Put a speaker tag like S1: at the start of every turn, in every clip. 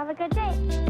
S1: Have a good day.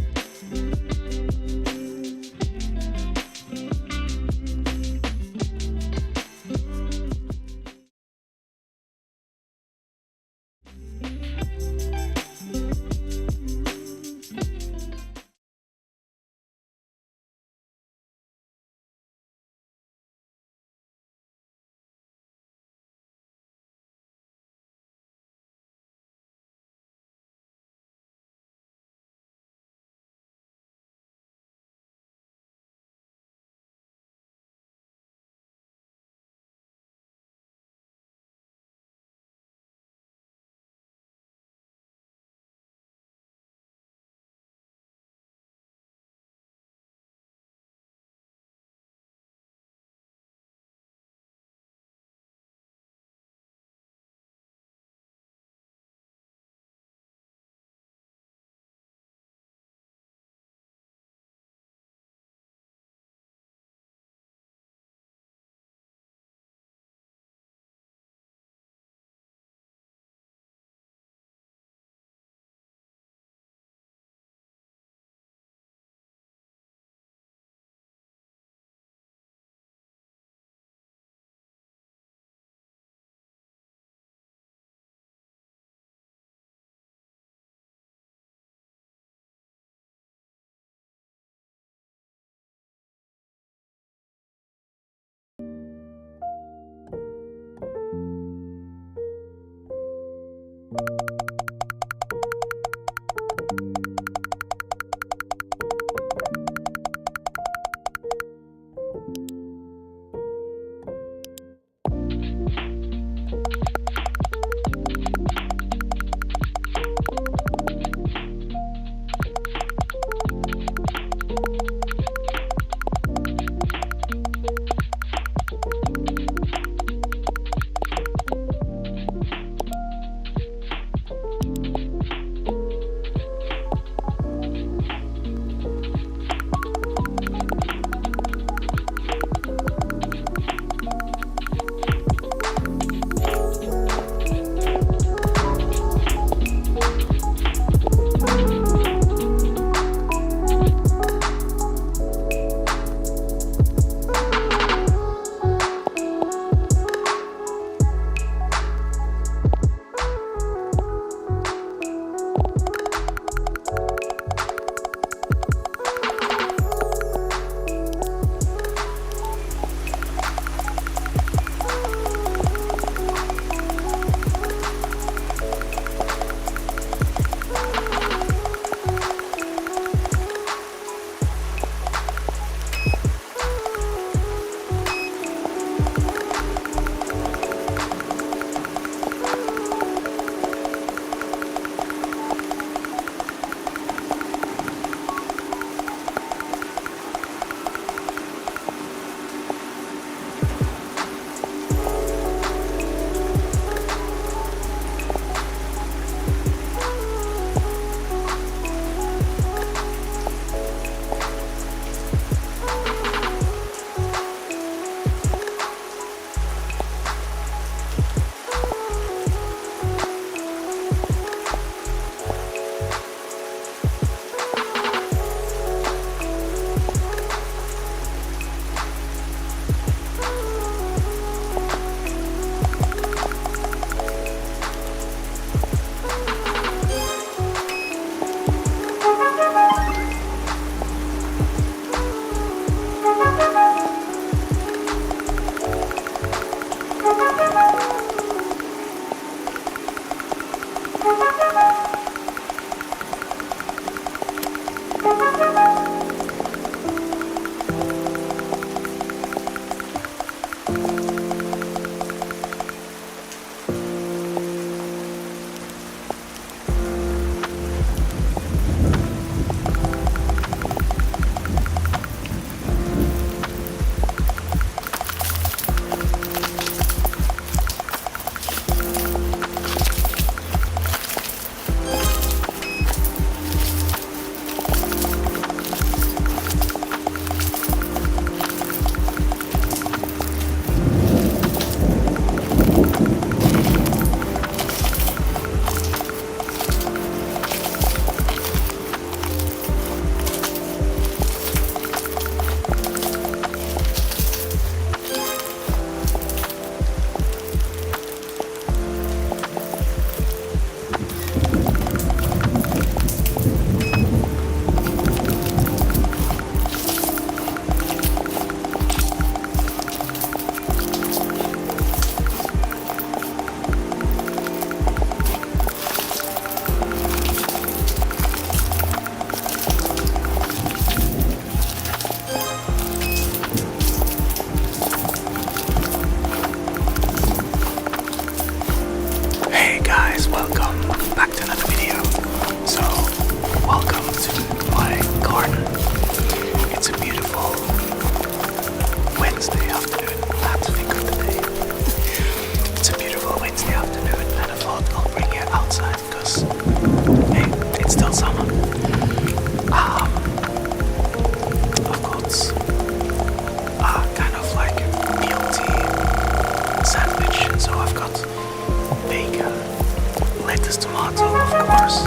S2: lettuce, tomato, of course.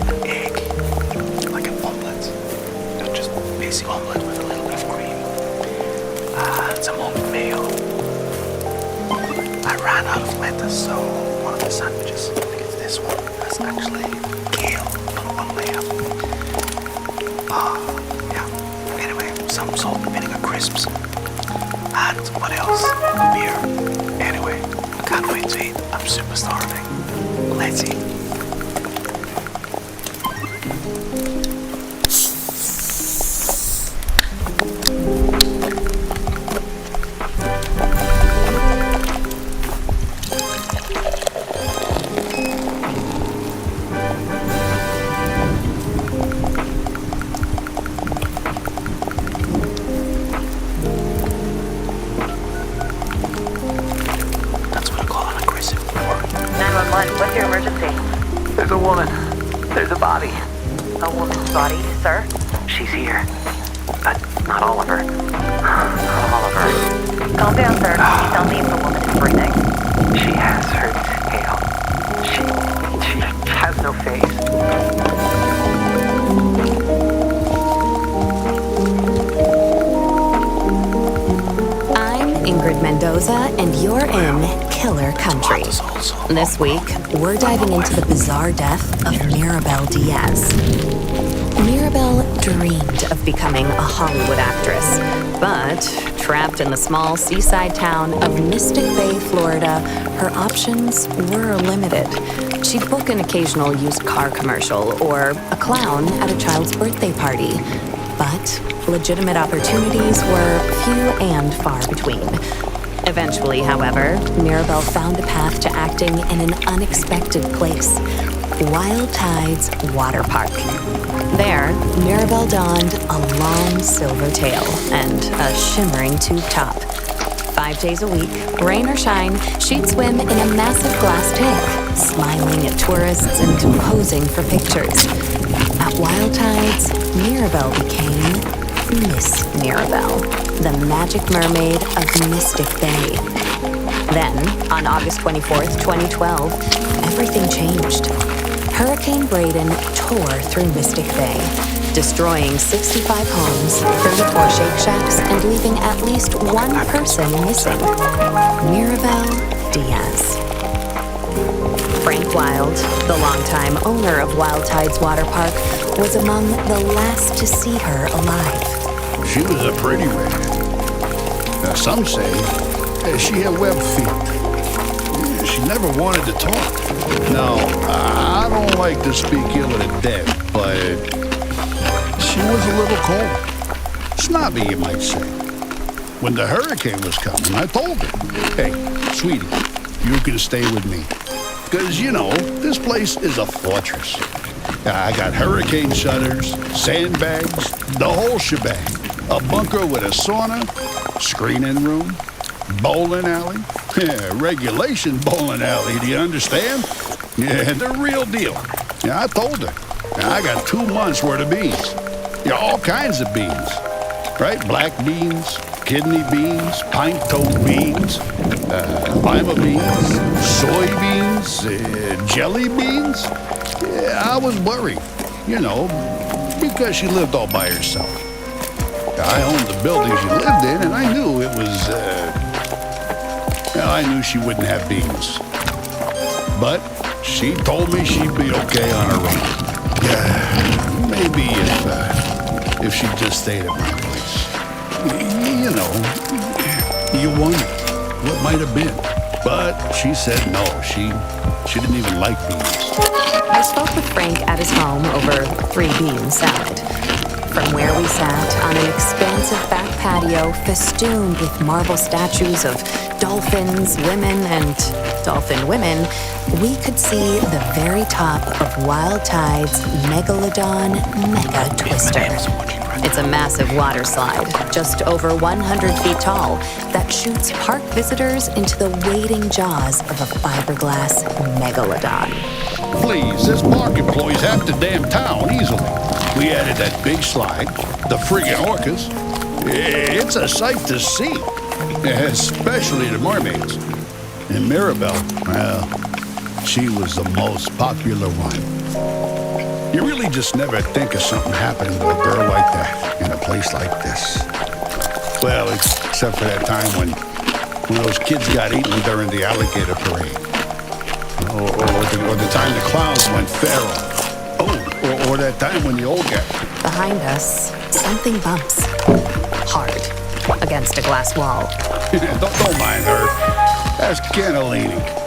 S2: An egg, like an omelette. Just basic omelette with a little bit of cream. Some oat mayo. I ran out of lettuce, so one of the sandwiches, I think it's this one, that's actually kale on one layer. Yeah. Anyway, some salt and vinegar crisps. And what else? Beer. Anyway, I can't wait to eat. I'm super starving. Let's eat.
S3: What's your emergency?
S2: There's a woman. There's a body.
S3: A woman's body, sir?
S2: She's here. Not all of her. Not all of her.
S3: Calm down, sir. Please tell me if the woman is breathing.
S2: She has her tail. She has no face.
S4: Mendoza, and you're in Killer Country. This week, we're diving into the bizarre death of Mirabel Diaz. Mirabel dreamed of becoming a Hollywood actress, but trapped in the small seaside town of Mystic Bay, Florida, her options were limited. She'd book an occasional used car commercial or a clown at a child's birthday party. But legitimate opportunities were few and far between. Eventually, however, Mirabel found a path to acting in an unexpected place, Wild Tides Water Park. There, Mirabel donned a long silver tail and a shimmering tube top. 5 days a week, rain or shine, she'd swim in a massive glass tank, smiling at tourists and posing for pictures. At Wild Tides, Mirabel became Miss Mirabel, the magic mermaid of Mystic Bay. Then, on August 24th, 2012, everything changed. Hurricane Braden tore through Mystic Bay, destroying 65 homes, 34 Shake Shacks, and leaving at least one person missing, Mirabel Diaz. Frank Wild, the longtime owner of Wild Tides Water Park, was among the last to see her alive.
S5: She was a pretty redhead. Some say she had web feet. She never wanted to talk. Now, I don't like to speak ill of the dead, but she was a little cold. Snobby, you might say. When the hurricane was coming, I told her, hey, sweetie, you can stay with me. Because, you know, this place is a fortress. I got hurricane shutters, sandbags, the whole shebang. A bunker with a sauna, screening room, bowling alley. Regulation bowling alley, do you understand? Yeah, the real deal. Yeah, I told her. I got 2 months worth of beans. Yeah, all kinds of beans. Right? Black beans, kidney beans, pint-toed beans, lima beans, soybeans, jelly beans. Yeah, I was worried, you know, because she lived all by herself. I owned the building she lived in, and I knew it was, I knew she wouldn't have beans. But she told me she'd be okay on her own. Yeah, maybe if she just stayed at my place. You know, you wonder what might have been. But she said no, she didn't even like beans.
S4: I spoke with Frank at his home over 3 bean salad. From where we sat on an expansive back patio festooned with marble statues of dolphins, women, and dolphin women, we could see the very top of Wild Tide's Megalodon Mega Twister. It's a massive water slide, just over 100 feet tall, that shoots park visitors into the waiting jaws of a fiberglass megalodon.
S5: Please, this park employees half the damn town easily. We added that big slide, the friggin' orcas. It's a sight to see, especially the mermaids. And Mirabel, well, she was the most popular one. You really just never think of something happening to a girl like that in a place like this. Well, except for that time when those kids got eaten during the alligator parade. Or the time the clowns went feral. Oh, or that time when the old guy...
S4: Behind us, something bumps. Hard. Against a glass wall.
S5: don't mind her. That's cannellini.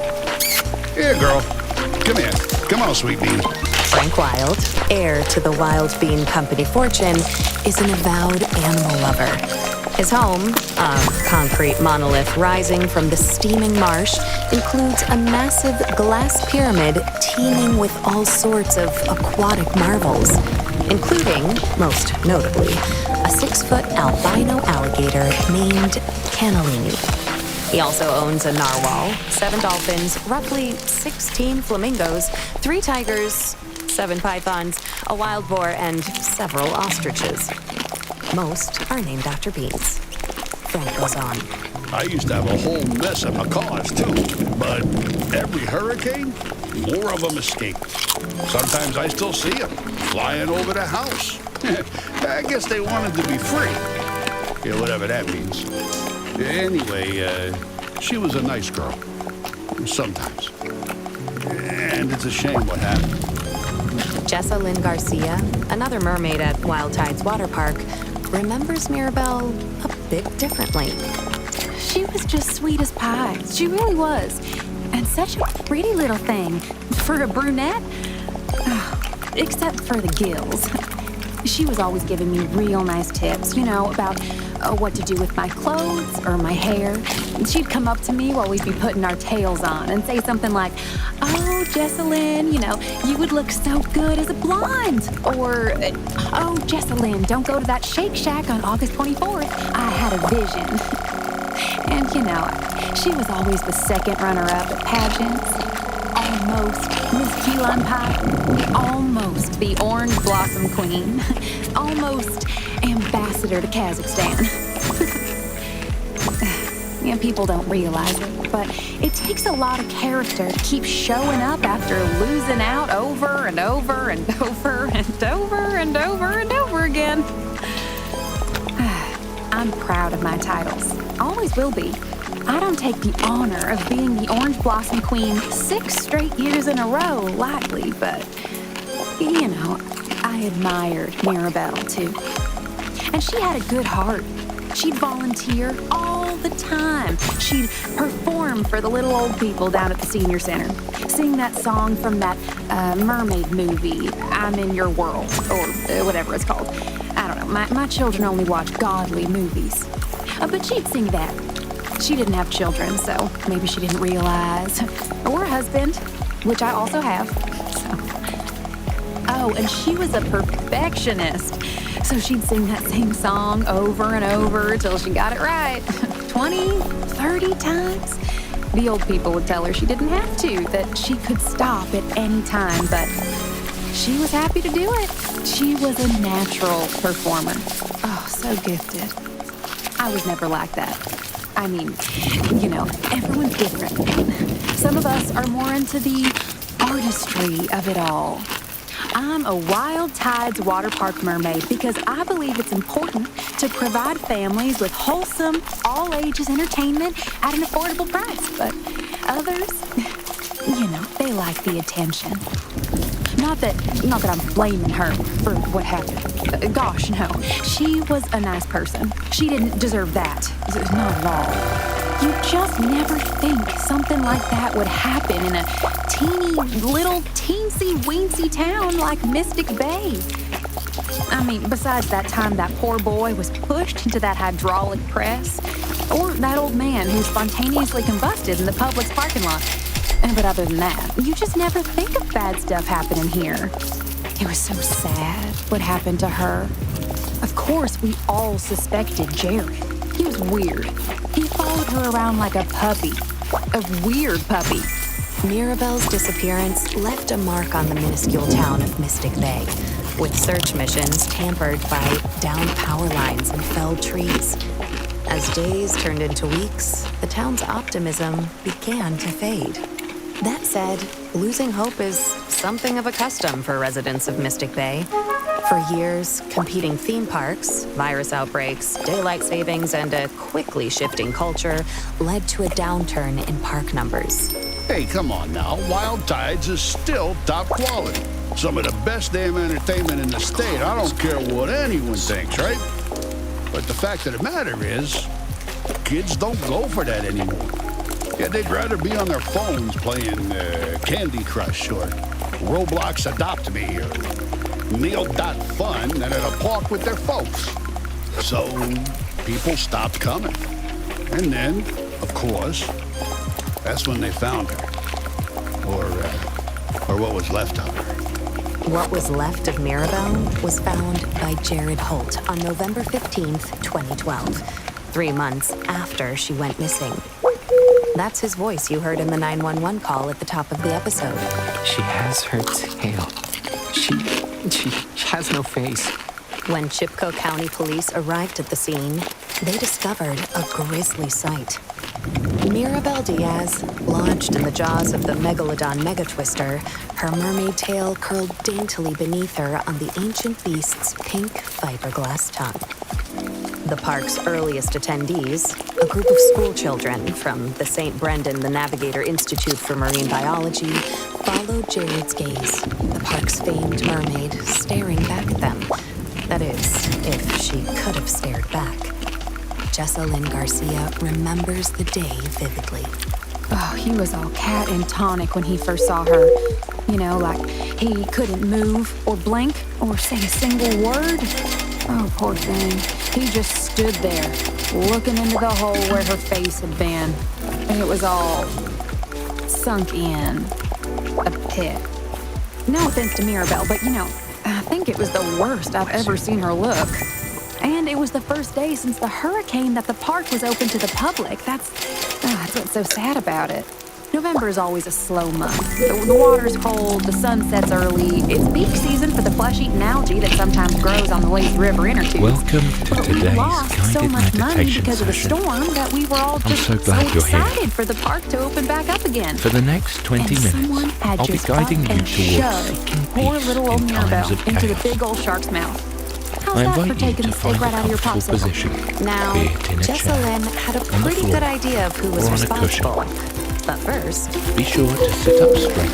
S5: Here, girl. Come here. Come on, sweet bean.
S4: Frank Wild, heir to the Wild Bean Company fortune, is an avowed animal lover. His home, a concrete monolith rising from the steaming marsh, includes a massive glass pyramid teeming with all sorts of aquatic marvels, including, most notably, a 6-foot albino alligator named Cannellini. He also owns a narwhal, 7 dolphins, roughly 16 flamingos, 3 tigers, 7 pythons, a wild boar, and several ostriches. Most are named after beans. Frank goes on.
S5: I used to have a whole mess of macaws, too. But every hurricane, more of them escape. Sometimes I still see them flying over the house. I guess they wanted to be free. Yeah, whatever that means. Anyway, she was a nice girl. Sometimes. And it's a shame what happened.
S4: Jessa Lynn Garcia, another mermaid at Wild Tides Water Park, remembers Mirabelle a bit differently.
S1: She was just sweet as pie. She really was. And such a pretty little thing. For a brunette? Except for the gills. She was always giving me real nice tips, about what to do with my clothes or my hair. She'd come up to me while we'd be putting our tails on and say something like, "Oh, Jessalyn, you would look so good as a blonde." Or, "Oh, Jessalyn, don't go to that Shake Shack on August 24th. I had a vision." And, she was always the second runner-up at pageants. Almost Miss Key Lime Pie. Almost the Orange Blossom Queen. Almost ambassador to Kazakhstan. People don't realize it, but it takes a lot of character to keep showing up after losing out over and over and over and over and over and over again. I'm proud of my titles. Always will be. I don't take the honor of being the Orange Blossom Queen 6 straight years in a row lightly, but, I admired Mirabelle, too. And she had a good heart. She'd volunteer all the time. She'd perform for the little old people down at the senior center. Sing that song from that mermaid movie, I'm in Your World, or whatever it's called. I don't know. My children only watch godly movies. But she'd sing that. She didn't have children, so maybe she didn't realize. Or a husband, which I also have. Oh, and she was a perfectionist. So she'd sing that same song over and over till she got it right. 20, 30 times. The old people would tell her she didn't have to, that she could stop at any time, but she was happy to do it. She was a natural performer. Oh, so gifted. I was never like that. I mean, everyone's different. Some of us are more into the artistry of it all. I'm a Wild Tides Water Park mermaid because I believe it's important to provide families with wholesome, all-ages entertainment at an affordable price. But others, they like the attention. Not that I'm blaming her for what happened. Gosh, no. She was a nice person. She didn't deserve that. Not at all. You just never think something like that would happen in a teeny, little, teensy-weensy town like Mystic Bay. I mean, besides that time that poor boy was pushed into that hydraulic press, or that old man who spontaneously combusted in the Publix parking lot. But other than that, you just never think of bad stuff happening here. It was so sad what happened to her. Of course, we all suspected Jared. He was weird. He followed her around like a puppy. A weird puppy.
S4: Mirabelle's disappearance left a mark on the minuscule town of Mystic Bay, with search missions tampered by downed power lines and felled trees. As days turned into weeks, the town's optimism began to fade. That said, losing hope is something of a custom for residents of Mystic Bay. For years, competing theme parks, virus outbreaks, daylight savings, and a quickly shifting culture led to a downturn in park numbers.
S5: Hey, come on now. Wild Tides is still top quality. Some of the best damn entertainment in the state. I don't care what anyone thinks, right? But the fact of the matter is, kids don't go for that anymore. Yeah, they'd rather be on their phones playing Candy Crush or Roblox Adopt Me or Neil.Fun than at a park with their folks. So people stopped coming. And then, of course, that's when they found her. Or what was left of her.
S4: What was left of Mirabelle was found by Jared Holt on November 15th, 2012, 3 months after she went missing. That's his voice you heard in the 911 call at the top of the episode.
S2: She has her tail. She has no face.
S4: When Chippewa County Police arrived at the scene, they discovered a grisly sight. Mirabelle Diaz, lodged in the jaws of the megalodon megatwister, her mermaid tail curled daintily beneath her on the ancient beast's pink fiberglass tongue. The park's earliest attendees, a group of school children from the St. Brendan the Navigator Institute for Marine Biology, followed Jared's gaze, the park's famed mermaid staring back at them. That is, if she could have stared back. Jessalyn Garcia remembers the day vividly.
S1: Oh, he was all cat and tonic when he first saw her. You know, like he couldn't move or blink or say a single word. Oh, poor thing. He just stood there, looking into the hole where her face had been. And it was all sunk in. A pit. No offense to Mirabelle, but you know, I think it was the worst I've ever seen her look. And it was the first day since the hurricane that the park was open to the public. That's what's so sad about it. November is always a slow month. The water's cold, the sun sets early. It's peak season for the flesh-eating algae that sometimes grows on the lazy river inner tubes.
S6: Welcome to
S1: But we
S6: today's
S1: lost so
S6: guided
S1: much money
S6: meditation
S1: because of the
S6: session.
S1: storm that we were all just
S6: so glad you're here.
S1: excited for the park to open back up again.
S6: For the next 20
S1: And someone
S6: minutes,
S1: had
S6: I'll be
S1: just
S6: guiding
S1: up
S6: you
S1: and
S6: towards
S1: shoved
S6: seeking
S1: poor
S6: peace
S1: little old
S6: in times
S1: Mirabelle
S6: of
S1: into the
S6: chaos.
S1: big old shark's mouth. How's
S6: I
S1: that for
S6: invite you
S1: taking
S6: to
S1: the steak
S6: find
S1: right
S6: a
S1: out of your
S6: comfortable
S1: popsicle?
S6: position,
S4: Now,
S6: be it in a chair,
S4: Jessalyn had a
S6: on the
S4: pretty
S6: floor,
S4: good idea of who was
S6: or on a cushion.
S4: responsible. But first,
S6: Be sure to sit up straight,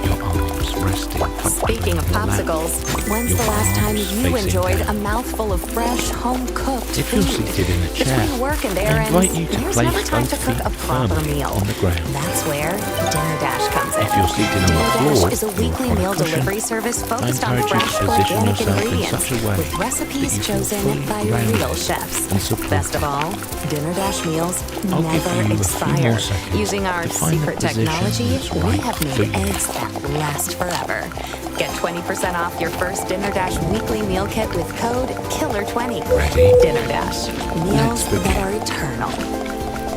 S6: your arms resting comfortably
S4: speaking of
S6: on your lap,
S4: popsicles, when's
S6: your
S4: the last time
S6: palms
S4: you
S6: facing
S4: enjoyed
S6: down.
S4: a mouthful of fresh, home-cooked
S6: If you're
S4: food?
S6: seated in a chair,
S4: Between work and
S6: I
S4: errands,
S6: invite you to
S4: there's
S6: place
S4: never time to
S6: both
S4: cook
S6: feet
S4: a proper
S6: firmly
S4: meal.
S6: on the ground.
S4: That's where Dinner Dash comes in.
S6: If you're seated on the
S4: Dinner
S6: floor
S4: Dash is a
S6: or
S4: weekly
S6: on a
S4: meal
S6: cushion,
S4: delivery service focused on
S6: encourage you to
S4: fresh,
S6: position
S4: organic
S6: yourself in
S4: ingredients
S6: such a way
S4: with
S6: that
S4: recipes
S6: you feel
S4: chosen
S6: fully
S4: by
S6: grounded
S4: real chefs.
S6: and supported.
S4: Best of all, Dinner Dash meals
S6: I'll give
S4: never
S6: you a few
S4: expire.
S6: more seconds
S4: Using our
S6: to find the
S4: secret
S6: position
S4: technology,
S6: that's
S4: we
S6: right
S4: have
S6: for
S4: made
S6: you.
S4: eggs that last forever. Get 20% off your first Dinner Dash weekly meal kit with code KILLER20.
S6: Ready?
S4: Dinner Dash. Meals
S6: begin.
S4: that are eternal.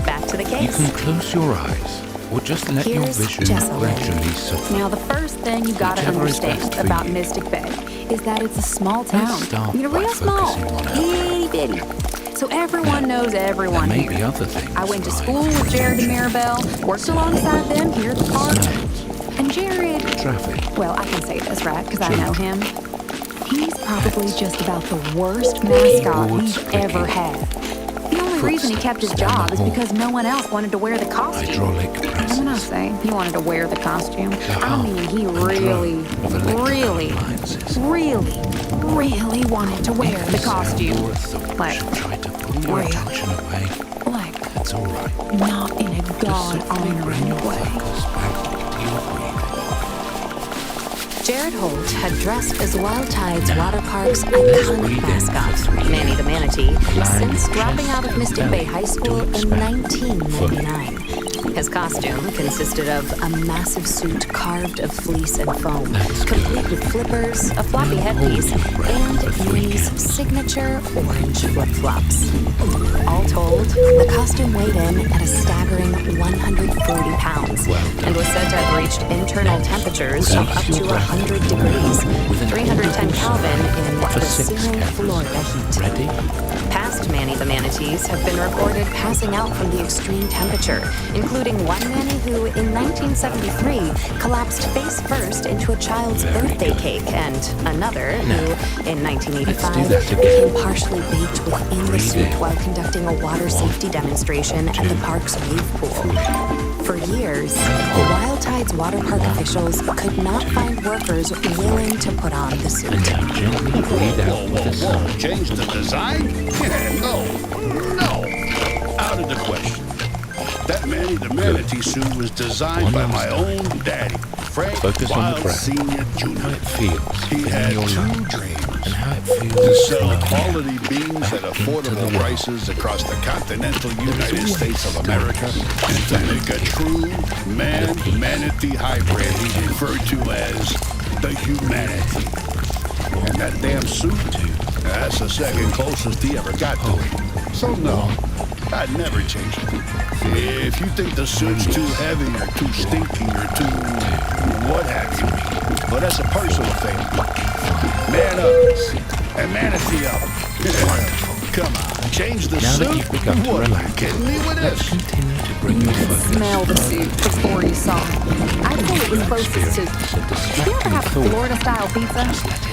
S4: Back to the
S6: You
S4: case.
S6: can close your eyes, or just let your
S4: Here's
S6: vision
S4: Jessalyn.
S6: gradually soften.
S1: Now, the first thing you gotta
S6: Whichever is
S1: understand
S6: best for
S1: about
S6: you.
S1: Mystic Bay is that it's a small town.
S6: start
S1: You know,
S6: by
S1: real small,
S6: focusing on our
S1: itty bitty. So everyone knows
S6: There
S1: everyone
S6: may
S1: here.
S6: be other things.
S1: I went to
S6: vying
S1: school
S6: for
S1: with Jared and
S6: attention.
S1: Mirabelle, worked alongside them here at the park.
S6: Smells,
S1: And Jared,
S6: traffic,
S1: well, I can say this, right? Because I know
S6: Children.
S1: him. He's probably just about the worst mascot
S6: Keyboards
S1: we've ever
S6: clicking.
S1: had. The only reason he kept his
S6: Footsteps down
S1: job
S6: the
S1: is
S6: hall.
S1: because no one else wanted to wear the costume.
S6: hydraulic
S1: And when I
S6: presses,
S1: say he wanted to wear the costume,
S6: the
S1: I
S6: hum
S1: mean he
S6: and
S1: really,
S6: drone of electrical
S1: really,
S6: appliances.
S1: really wanted to wear
S6: Every
S1: the
S6: sound
S1: costume.
S6: or a thought
S1: Like,
S6: should try to pull your
S1: really.
S6: attention away.
S1: Like,
S6: It's all right.
S1: not in a
S6: Just simply bring
S1: God-honoring
S6: your
S1: way.
S6: focus back to your breathing.
S4: Jared Holt had dressed as Wild Tide's
S6: Now,
S4: water park's
S6: let's
S4: iconic
S6: breathe in
S4: mascot,
S6: for 3
S4: Manny the Manatee,
S6: Line
S4: since
S6: your
S4: dropping
S6: chest
S4: out of
S6: and
S4: Mystic Bay
S6: belly
S4: High School
S6: to
S4: in
S6: expand.
S4: 1999. His costume consisted of a massive suit carved of fleece and foam,
S6: That's
S4: complete with flippers, a floppy
S6: Now
S4: headpiece,
S6: hold your breath
S4: and
S6: for 3
S4: Manny's
S6: counts.
S4: signature orange flip-flops. All told, the costume weighed in at a staggering 140 pounds
S6: Well
S4: and was said to have reached internal temperatures of up to 100 degrees, 310 Kelvin in
S6: For
S4: the
S6: 6
S4: searing
S6: counts.
S4: Florida heat.
S6: Ready?
S4: Past Manny the Manatees have been reported passing out from the extreme temperature, including including one nanny who, in 1973, collapsed face first into a child's birthday cake, and another who, in 1985, became partially baked within the suit while conducting a water safety demonstration at the park's wave pool. For years, the Wild Tides Water Park officials could not find workers willing to put on the suit.
S6: Now gently breathe out with the sun.
S5: Change the design? No. Out of the question. That Manny the Manatee suit was designed by my own daddy, Frank
S6: Focus on the
S5: Wild
S6: breath.
S5: Sr.
S6: How
S5: Jr.
S6: it feels
S5: He had
S6: your
S5: two
S6: lungs
S5: dreams.
S6: and how it feels
S5: To sell
S6: flowing
S5: quality beans at
S6: back into
S5: affordable
S6: the
S5: prices across the continental United
S6: always
S5: States of
S6: going
S5: America,
S6: to be
S5: and to make a true man-manatee hybrid he referred to as the humanity. And that damn suit, that's the second closest he ever got to it. So no, I'd never change it. If you think the suit's too heavy or too stinky or too what have you, well, that's a personal thing. Man up and manatee up. Come on, change the
S6: Now that
S5: suit?
S6: you've begun to
S5: What, are you
S6: relax,
S5: kidding me with
S6: let's
S5: this?
S6: continue to bring your focus.
S1: Smell the suit before you saw it. I'd say it was closest to... Do you ever have a Florida-style pizza?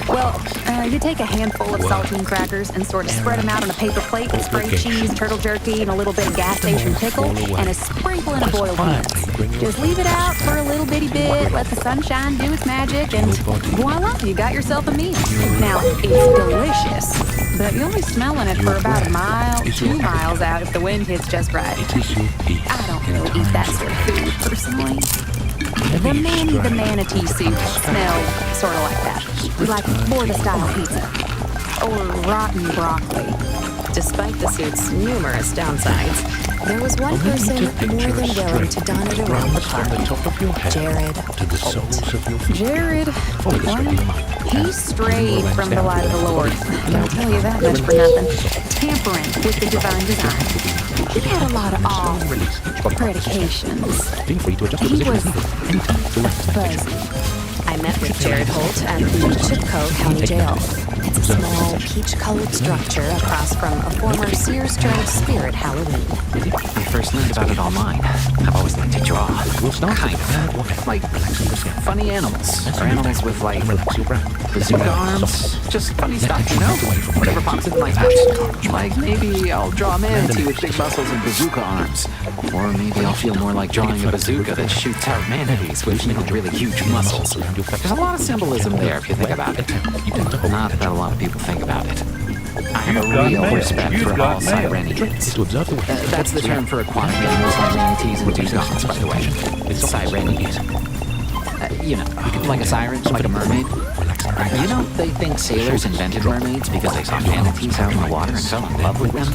S1: Well, you take a handful of saltine crackers and sort of spread them out on a paper plate with sprayed cheese, turtle jerky, and a little bit of gas station pickle, and a sprinkling of boiled beans. Just leave it out for a little bitty bit, let the sunshine do its magic, and voila, you got yourself a meal. Now, it's delicious, but you're only smelling it for about a mile, 2 miles out if the wind hits just right.
S6: It is your peace.
S1: I don't really eat that sort of food, personally. The Manny the Manatee suit smelled sort of like that. Like Florida-style pizza. Or rotten broccoli.
S4: Despite the suit's numerous downsides, there was one person more than willing to don it around the
S6: From the
S4: park.
S6: top of your head
S4: Jared
S6: to the soles of your feet.
S1: Jared,
S6: Follow this
S1: well,
S6: regular mind.
S1: he strayed from the light of the Lord. I'll tell you that much for nothing. Tampering with the divine design. He had a lot of off
S6: Release each body part of the system.
S1: predications.
S6: Feel free to adjust your
S1: He
S6: position
S1: was
S6: as needed. Anytime to relax the temperature.
S1: fuzzy.
S4: I met with Jared Holt at the Chipco County Jail. It's a small, peach-colored structure across from a former Sears Jones Spirit Halloween.
S7: I first learned about it online. I've always liked to draw.
S6: We'll start
S7: Kind
S6: with
S7: of.
S6: bad water.
S7: Like
S6: Relaxing the scalp.
S7: funny animals. Or animals with like
S6: And relax your brow.
S7: bazooka arms. Just funny stuff, you know? Whatever pops into my head. Like maybe I'll draw a manatee with big muscles and bazooka arms. Or maybe I'll feel more like drawing a bazooka that shoots out manatees with really huge muscles. There's a lot of symbolism there if you think about it. Not that a lot of people think about it. I have a real respect for all sirenians.
S6: To observe the weather.
S7: That's the term for aquatic animals like manatees and dugongs, by the way. It's sirenian. You know, like a siren, like a mermaid. You know, they think sailors invented mermaids because they saw manatees out in the water and fell in love with them.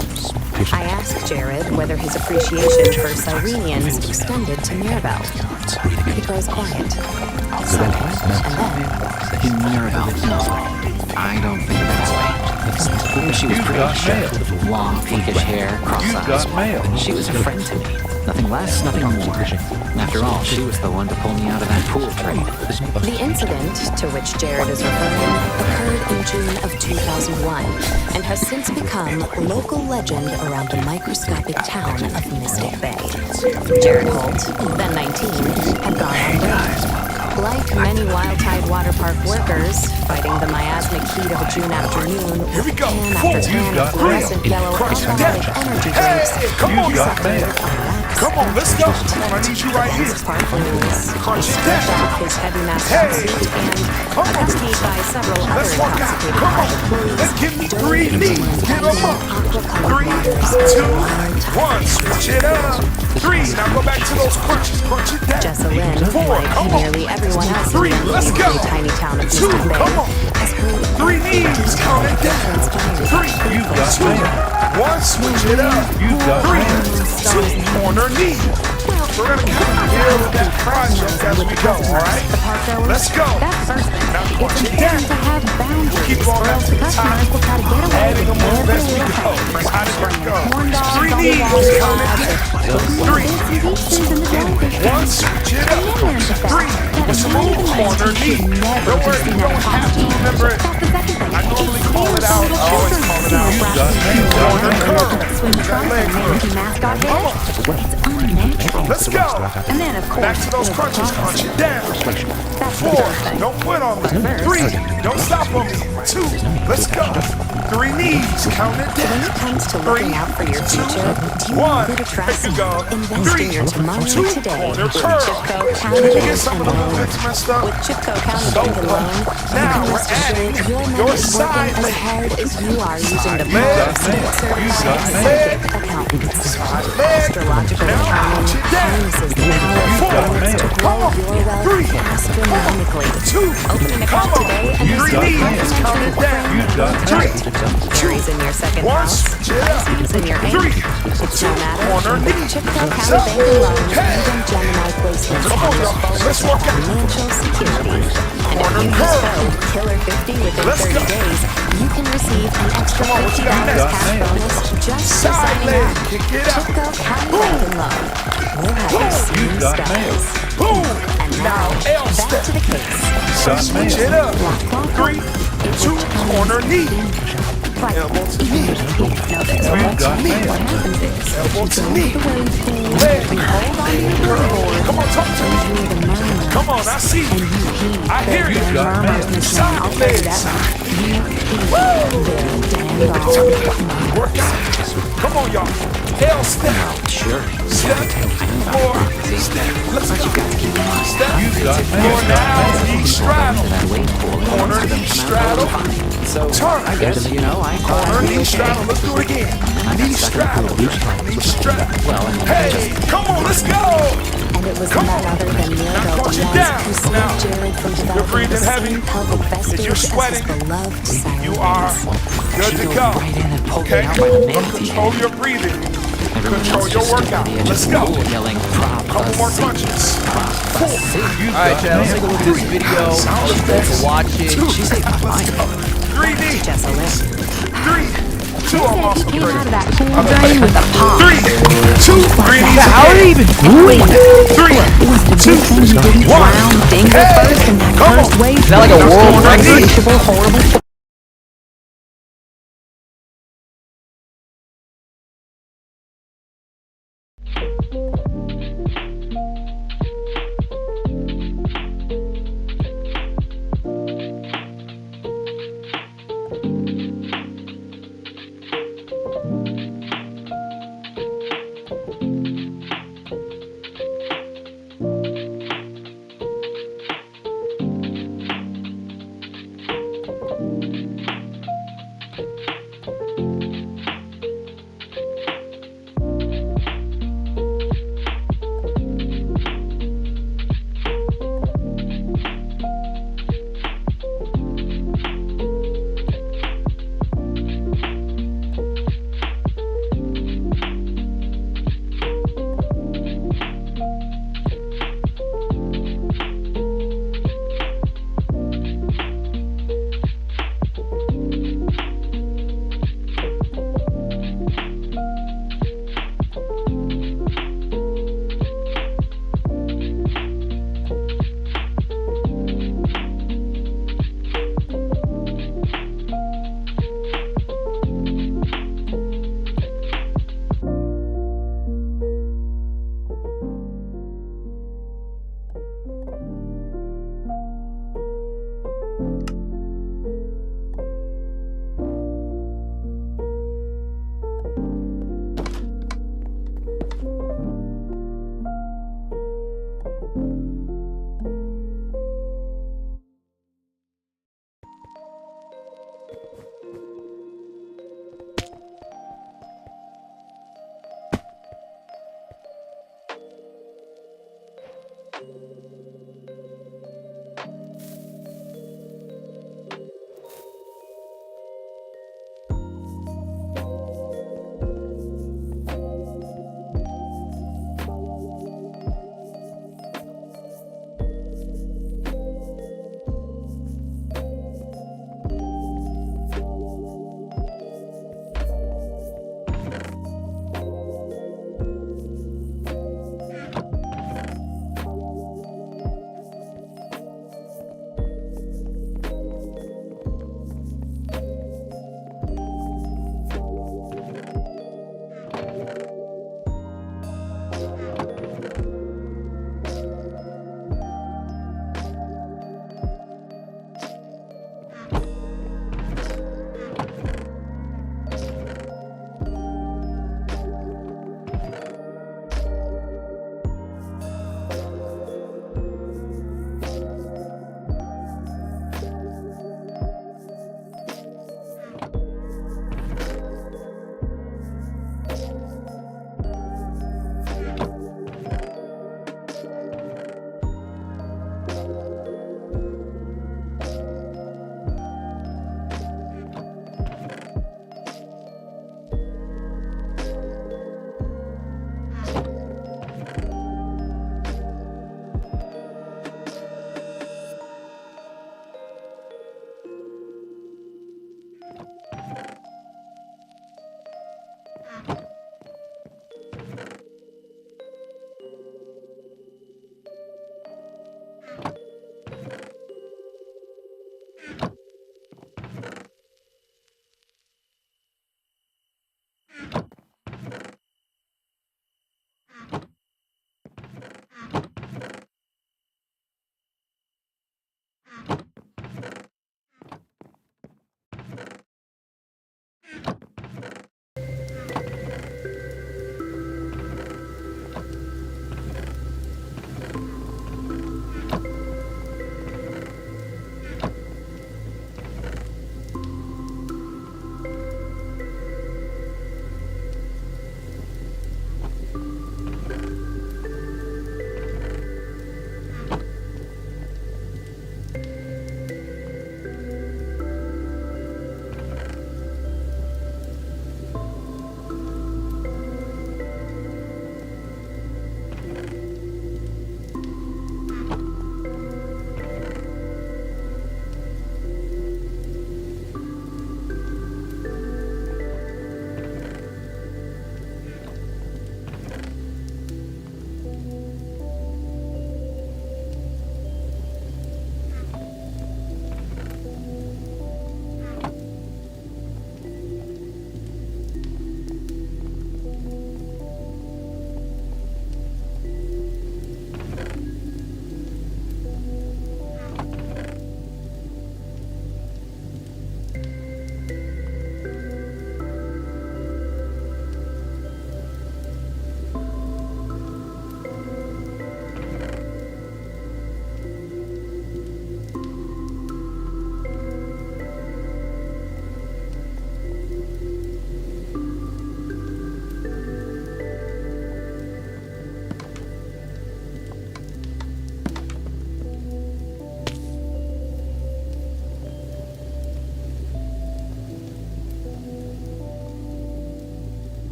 S4: I asked Jared whether his appreciation for Sirenians extended to Mirabelle. He grows quiet. Sighs, and then,
S7: In Mirabelle, no. I don't think of it that way. She was pretty sure. Long, pinkish hair, cross eyes. She was a friend to me. Nothing less, nothing more. After all, she was the one to pull me out of that pool trade.
S4: the incident to which Jared is referring occurred in June of 2001 and has since become local legend around the microscopic town of Mystic Bay. Jared Holt, then 19, had gone on break. Like many Wild Tide Water Park workers, fighting the miasmic heat of a June afternoon with can after can of fluorescent yellow alcoholic energy drinks,
S2: come on,
S4: he suffered
S2: man.
S4: a lack
S2: Come on, let's go. Come on, I need you right here.
S4: his partners, he
S2: Crunch it
S4: stripped
S2: down.
S4: off his heavy mascot
S2: Hey.
S4: suit and,
S2: Come on.
S4: accompanied by several other
S2: Let's walk out.
S4: intoxicated
S2: Come on.
S4: employees,
S2: Let's give me
S4: dove
S2: 3
S4: into
S2: knees.
S4: the
S2: Get 'em up.
S4: aqua-colored
S2: 3,
S4: waters of
S2: 2,
S4: Wild Tide.
S2: 1. Switch it up. 3. Now go back to those crunches. Crunch it down.
S4: Jessa Lynn,
S2: 4.
S4: like
S2: Come on.
S4: nearly everyone else in
S2: 3.
S4: the
S2: Let's go.
S4: tiny town of
S2: 2.
S4: Mystic Bay,
S2: Come on.
S4: has heard
S2: 3 knees. Count it down. 3. 2. 1. Switch it up. 3. 2. Corner knee. We're gonna count here with that project as we go. All right.
S1: The park goers,
S2: Let's go.
S1: that's the first thing.
S2: Now
S1: It's
S2: crunch it
S1: important to
S2: down.
S1: have boundaries,
S2: Keep going
S1: or
S2: back
S1: else
S2: to
S1: the
S2: the
S1: customers
S2: top.
S1: will try to get away
S2: Adding
S1: with
S2: them on
S1: every
S2: as we
S1: little
S2: go.
S1: thing.
S2: How did we go?
S1: Corn dogs
S2: 3
S1: on the
S2: knees.
S1: water
S2: Count it
S1: slide,
S2: down. 3.
S1: bits and pieces in the jellyfish
S2: 1. Switch it up.
S1: And then there's the
S2: 3.
S1: fact that
S2: Let's
S1: a
S2: move
S1: man
S2: corner knee.
S1: should never
S2: Don't worry,
S1: be
S2: you
S1: seen
S2: don't
S1: in a
S2: have to
S1: costume.
S2: remember it.
S1: That's the second thing.
S2: I normally
S1: It's
S2: call it
S1: still
S2: out.
S1: little
S2: I always
S1: children
S2: call it
S1: seeing
S2: out.
S1: a
S2: You
S1: plastic
S2: got
S1: man
S2: corner
S1: wearing a
S2: curl.
S1: swim trunks and manatee mascot head. It's
S2: Let's go.
S1: And then, of course,
S2: Back to those
S1: there's the
S2: crunches.
S1: process.
S2: Crunch it down.
S1: That's the
S2: 4,
S1: third thing.
S2: don't quit on me. 3, don't stop on me. 2, let's go. 3 knees, count it
S4: When
S2: down.
S4: it comes to looking
S2: 3,
S4: out for your
S2: 2,
S4: future, do you
S2: 1.
S4: want to trust
S2: There you go.
S4: Invest
S2: 3,
S4: in your tomorrow
S2: 2,
S4: today
S2: corner
S4: with
S2: curl.
S4: Chipco
S2: Did
S4: County
S2: you get
S4: Bank
S2: some
S4: and
S2: of the
S4: Loan.
S2: bits messed up?
S4: With Chipco County
S2: So,
S4: Bank and Loan, you
S2: now
S4: can
S2: we're
S4: rest assured
S2: adding
S4: your money
S2: your
S4: is
S2: side
S4: working as
S2: leg.
S4: hard as you are using the
S2: Side
S4: power of
S2: leg.
S4: certified
S2: leg.
S4: psychic accountants.
S2: Side leg.
S4: Astrological
S2: Now,
S4: accounting
S2: arch it down.
S4: harnesses the power of
S2: 4,
S4: words to grow
S2: come on.
S4: your wealth
S2: 3,
S4: astronomically.
S2: 2,
S4: Open an
S2: come
S4: account
S2: on.
S4: today and
S2: 3 knees, count it down. 3,
S4: Aries in your second
S2: 1,
S4: house,
S2: switch it up.
S4: Pisces in your
S2: 3,
S4: eighth. It's
S2: 2,
S4: no matter.
S2: corner knee.
S4: Chipco County
S2: So,
S4: Bank and Loan
S2: hey.
S4: even Gemini placements
S2: Come on,
S4: have
S2: y'all.
S4: this
S2: Let's
S4: bonus
S2: work
S4: of
S2: out.
S4: financial security. And if
S2: Corner
S4: you use
S2: curl.
S4: code KILLER50 within
S2: Let's
S4: 30
S2: go.
S4: days, you can receive an extra
S2: Come on, what you got
S4: $50
S2: next?
S4: cash bonus just for
S2: Side
S4: signing
S2: leg,
S4: up.
S2: kick it out.
S4: Chipco County Bank and Loan. We'll have you seeing stars.
S2: Boom.
S4: And
S2: Now, L
S4: back
S2: step.
S4: to the case.
S2: So switch it up. 3, 2, corner knee.
S1: Like,
S2: Elbow to
S1: even
S2: knee.
S1: if you know there's a bunch of knee, what happens is
S2: Elbow to knee.
S1: the way things
S2: Leg.
S1: hold on to your board.
S2: Come on, talk to me.
S1: You hear the murmur.
S2: Come on, I see
S1: And
S2: you.
S1: you heed
S2: I hear you.
S1: the murmurs, Miss Shawn. I'll tell you that. You heed the damn dog.
S2: Work out. Come on, y'all. L step.
S7: Sure.
S2: Step. 4, step. Let's go. Step. 4 now. Knee straddle.
S7: That weight pool.
S2: Corner knee straddle.
S7: So
S2: Turn.
S7: I guess, you know, I
S2: Corner knee straddle. Let's do it again. Knee straddle. Knee straddle.
S7: Well, and
S2: Hey, come on, let's go.
S4: And it was
S2: Come
S4: none
S2: on.
S4: other than Mirabelle
S2: Crunch it
S4: Diaz
S2: down.
S4: who saved
S2: Now,
S4: Jared from
S2: you're
S4: developing
S2: breathing
S4: the
S2: heavy.
S4: same pelvic vestige
S2: If you're
S4: as his
S2: sweating,
S4: beloved silent
S2: you are good
S7: she
S2: to
S7: goes
S2: go.
S7: right in and poked
S2: Okay?
S7: me out by the manatee
S2: Control
S7: head.
S2: your breathing.
S7: Everyone
S2: Control
S7: else
S2: your
S7: just stood
S2: workout.
S7: by the edge
S2: Let's
S7: of the
S2: go.
S7: pool yelling, "Prop
S2: Couple more
S7: us."
S2: crunches. 4,
S8: Alright, Chad, let's take a look at this video. Let's watch it.
S7: She saved my life.
S2: 3 knees.
S4: Jessa Lynn.
S2: 3, 2, I'm also
S1: Came out
S2: crazy.
S1: of that pool drain with a pop.
S2: 3, 2, 3 knees.
S8: How are they even doing that?
S2: 3,
S1: It was the
S2: 2,
S1: good thing you didn't
S2: 1.
S1: drown finger first in that
S2: Come
S1: first
S2: on.
S1: wave.
S8: Is that like a world record?
S1: Insatiable, horrible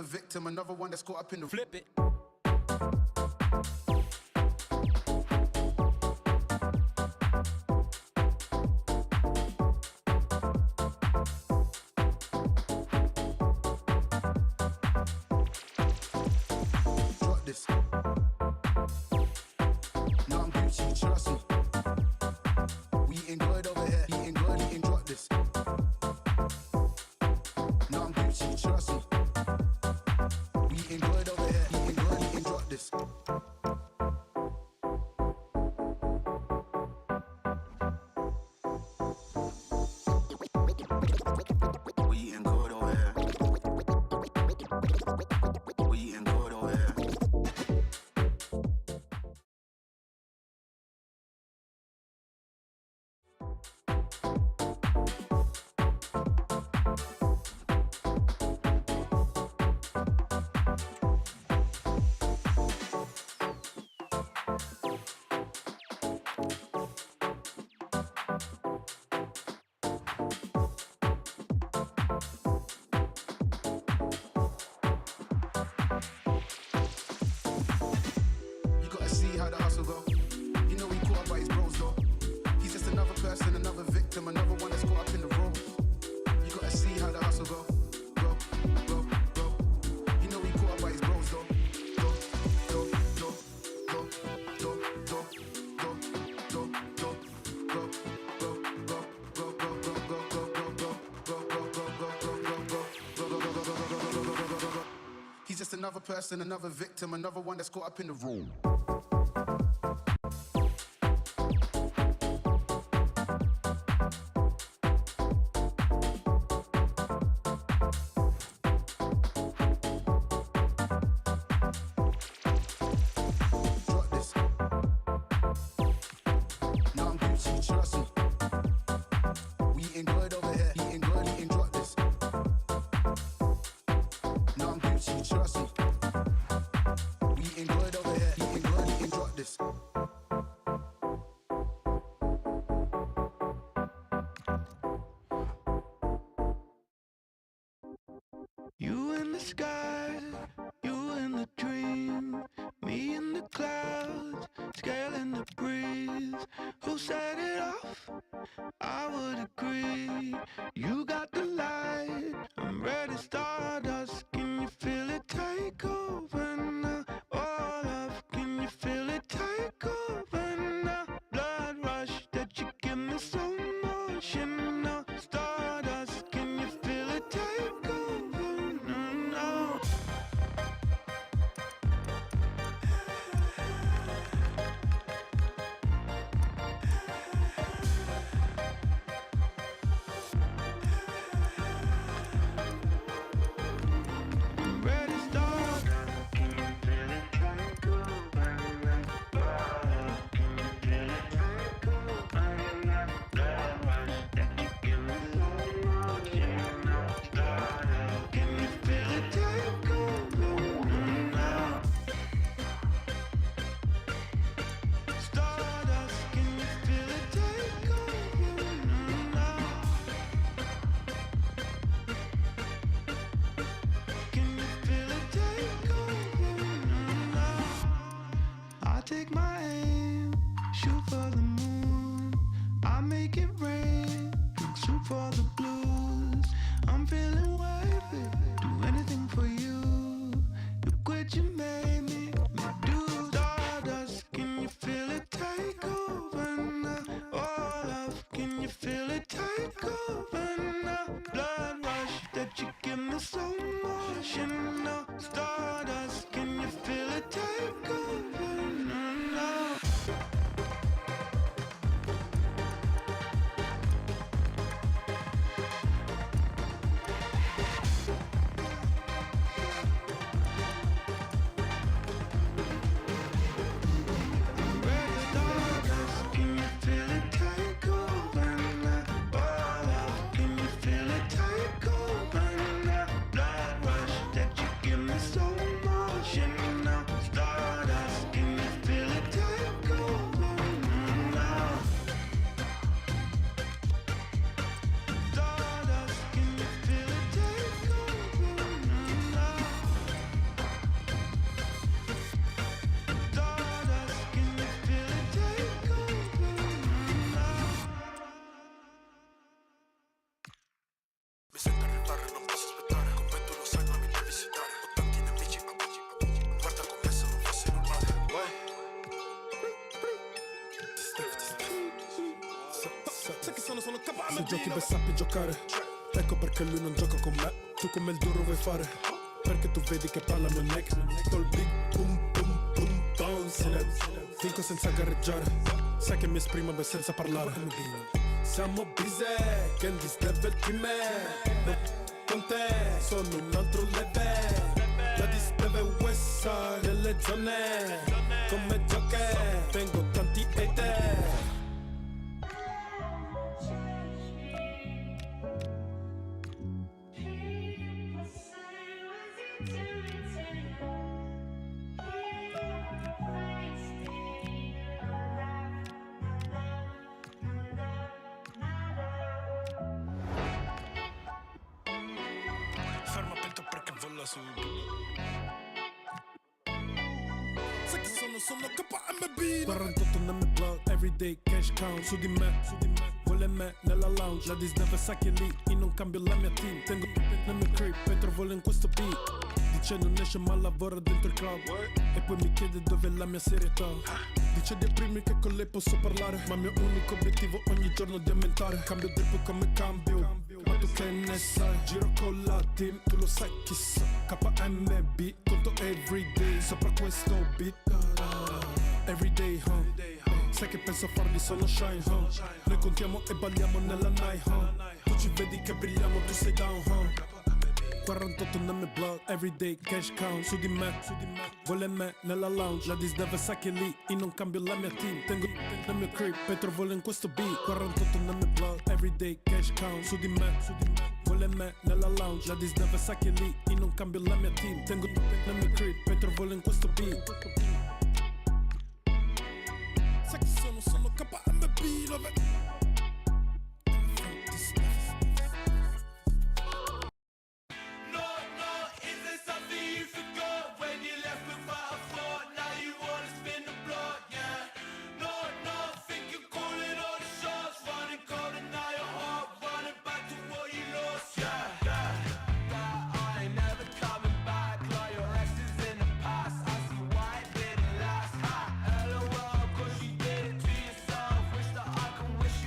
S2: victim, another one that's caught up in the
S8: Flip it.
S2: Drop this. No, I'm Gucci, trust me. We eating good over here, eating good, eating drop this. No, I'm Gucci, trust me. We eating good over here, eating good, eating drop this. We eating good over here. We eating good over here. You gotta see how the hustle go. You know he caught up by his bros though. He's just another person, another victim, another one that's caught up in the roles. You gotta see how the hustle go. Go, go, go. You know he caught up by his bros though. Go, go, go, go, go, go, go, go, go, go, go, go, go, go, go, go. He's just another person, another victim, another one that's caught up in the room. Drop this. No, I'm Gucci, trust me. We eating good over here, eating good, eating drop this. No, I'm Gucci, trust me. We eating good over here, eating good, eating drop this.
S9: You in the sky, you in the dream, me in the clouds, scaling the breeze. Who set it off? I would agree. You got the light, I'm ready, stardust. Can you feel it take over now? All of, can you feel it take over now? Blood rush that you give me so much, you know. Stardust, can you feel it take over now? Ready, start. Can you feel it take over now? Can you feel it take over now? Blood rush that you give me so much, you know. Stardust, can you feel it take over now? Stardust, can you feel it take over now? Can you feel it take over now? I take my aim, shoot for the moon. I make it rain, drink soup for the blues. I'm feeling wavy, do anything for you. Look what you made me do. Stardust, can you feel it take over now? All of, can you feel it take over now? Blood rush that you give me so much, you know. Stardust, can you feel it take over now? Ready, stardust, can you feel it take over now? All of, can you feel it take over now? Blood rush that you give me so much, you know. Stardust, can you feel it take
S10: Se giochi beh sappi giocare, ecco perché lui non gioca con me. Tu come il duro vuoi fare, perché tu vedi che parla mio neck. Col big boom boom boom bounce. Vinco senza gareggiare, sai che mi esprimo beh senza parlare. Siamo busy, Candy's level in me. No, con te sono un altro level. La dis deve Westside nelle zone. Come gioche, tengo tanti hater. Ferma pento perché vola su. Sai che sono KMB. 48 nel mio blog, everyday cash count. Su di me, vuole me nella lounge. La dis deve sa che lì, io non cambio la mia team. Tengo nel mio crib e trovo in questo beat. Dice non esce ma lavora dentro il club. E poi mi chiede dove è la mia serietà. Dice di aprirmi che con lei posso parlare, ma il mio unico obiettivo ogni giorno di aumentare. Cambio drip come cambio, ma tu che ne sai? Giro con la team, tu lo sai chi sa. KMB, conto everyday sopra questo beat. Everyday, sai che penso a farli sono shine, Noi contiamo e balliamo nella night, Tu ci vedi che brilliamo, tu sei down, 48 nel mio blog, everyday cash count. Su di me, vuole me nella lounge. La dis deve sa che lì, io non cambio la mia team. Tengo nel mio crib e trovo in questo beat. 48 nel mio blog, everyday cash count. Su di me, vuole me nella lounge. La dis deve sa che lì, io non cambio la mia team. Tengo nel mio crib e trovo in questo beat. Sai che sono KMB, love it.
S9: Wish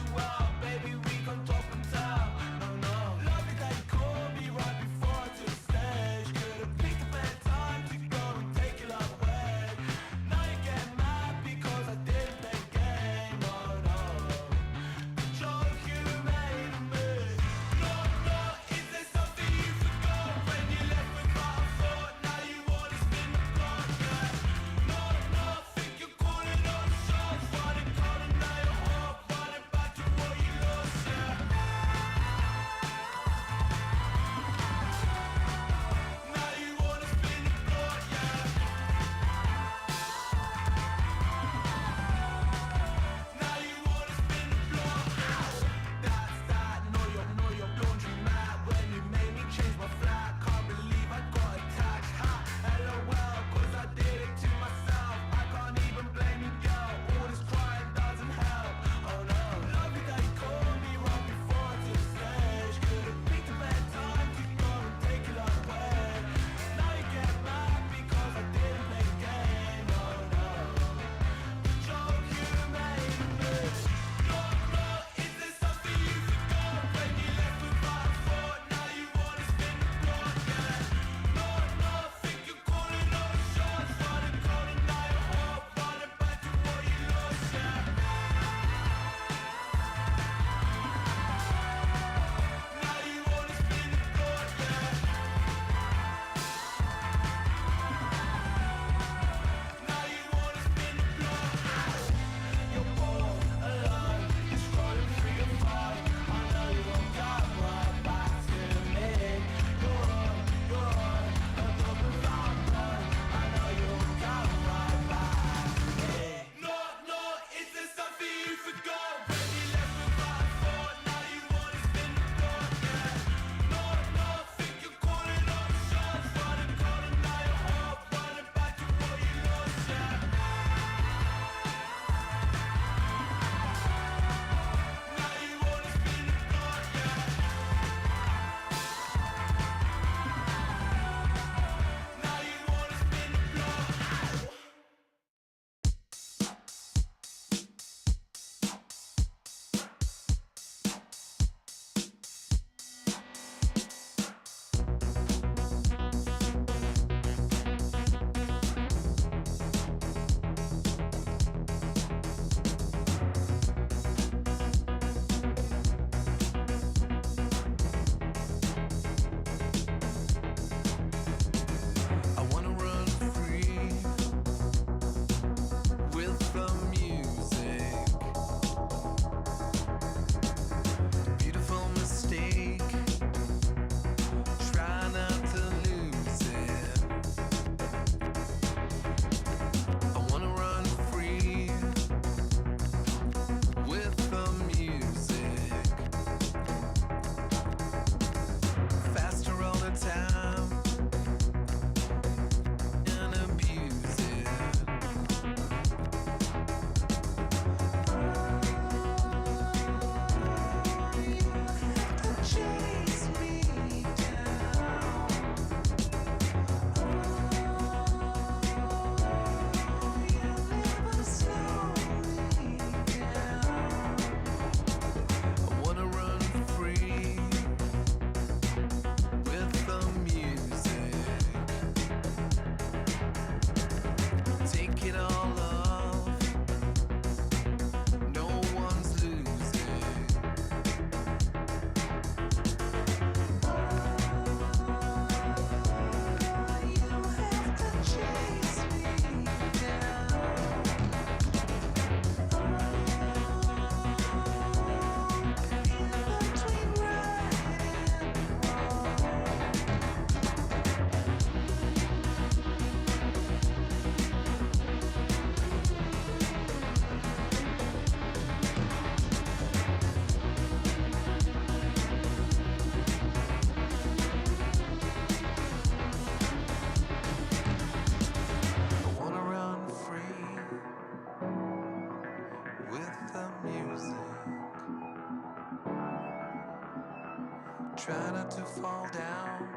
S9: Try not to fall down.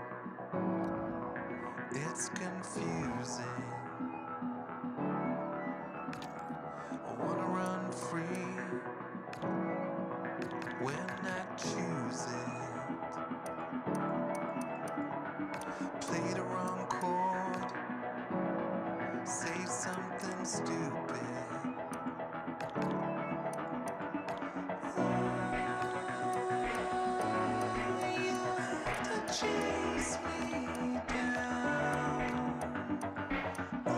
S9: It's confusing. I wanna run free when I choose it. Play the wrong chord, say something stupid. Chase me down. Oh,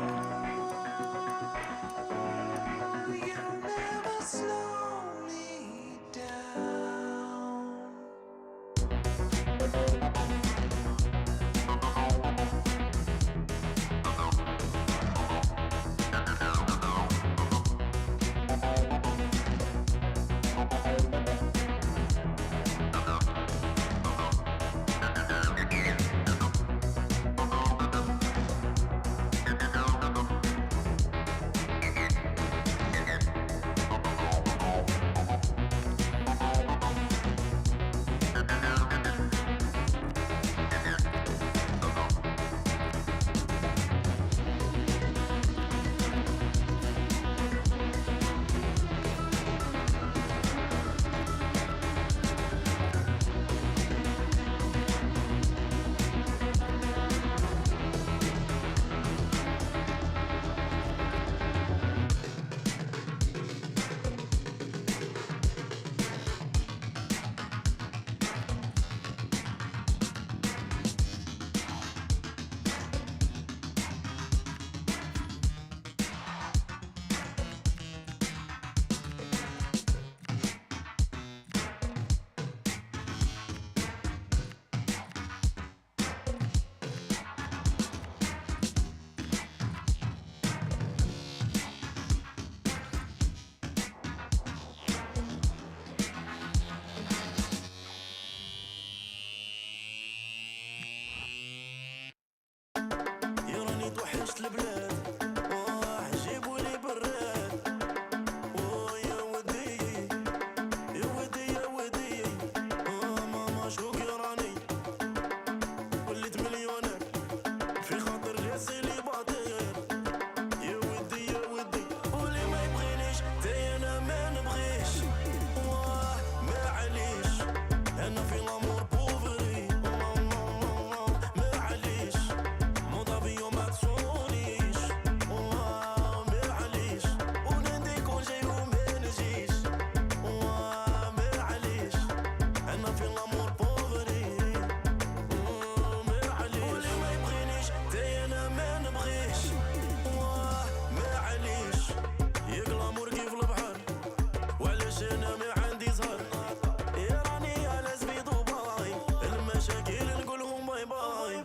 S9: you'll never slow me down.
S11: يراني توحشت البلاد جيبولي براد يا ودي يا ودي يا ودي ماما شوق يراني وليت مليونير في خاطر جاسلي باطير يا ودي يا ودي واللي ما يبغينيش تاي انا ما نبغيش معليش انا في الامور بوفري معليش موضوع ما تصونيش معليش ونادي كون جاي وما نجيش معليش انا في الامور بوفري معليش واللي ما يبغينيش تاي انا ما نبغيش معليش يا الامور كيف البحر وعلاش انا ما عندي زهر يا راني على زبيد وباي المشاكل نقولهم باي باي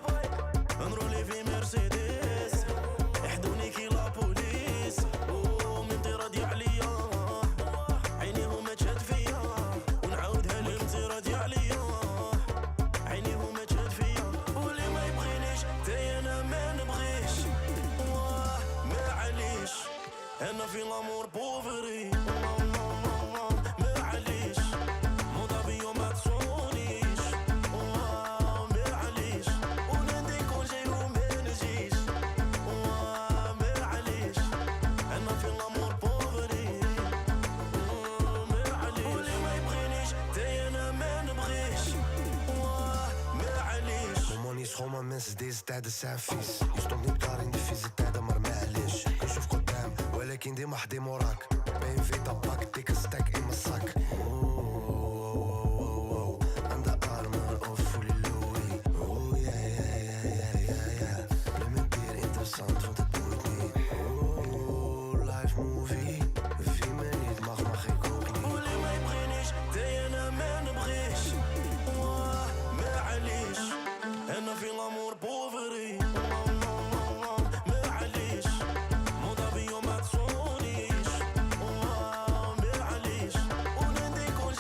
S11: نرولي في مرسيدس يحدوني كي لا بوليس ومن راضي عليا عينيهم تشهد فيا ونعاودها لهم راضي عليا عينيهم تشهد فيا واللي ما يبغينيش تاي انا ما نبغيش معليش انا في الامور بوفري معليش موضوع ما تصونيش معليش ونادي كون جاي وما نجيش معليش انا في الامور بوفري معليش واللي ما يبغينيش تاي انا ما نبغيش معليش
S12: Money is gewoon maar mensen, deze tijden zijn vies. Je stond niet klaar in de vieze tijden, maar معليش نشوف قدام ولكن ديما حدي موراك باين في طباك ديك ستاك in mijn zak. Aan de armen of fully Louis. Yeah. Implementeer interessant, want het boeit niet. Live movie. 4 minuten mag ik ook niet.
S11: واللي ما يبغينيش تاي انا ما نبغيش معليش انا في الامور بوفري معليش موضوع ما تصونيش معليش ونادي كون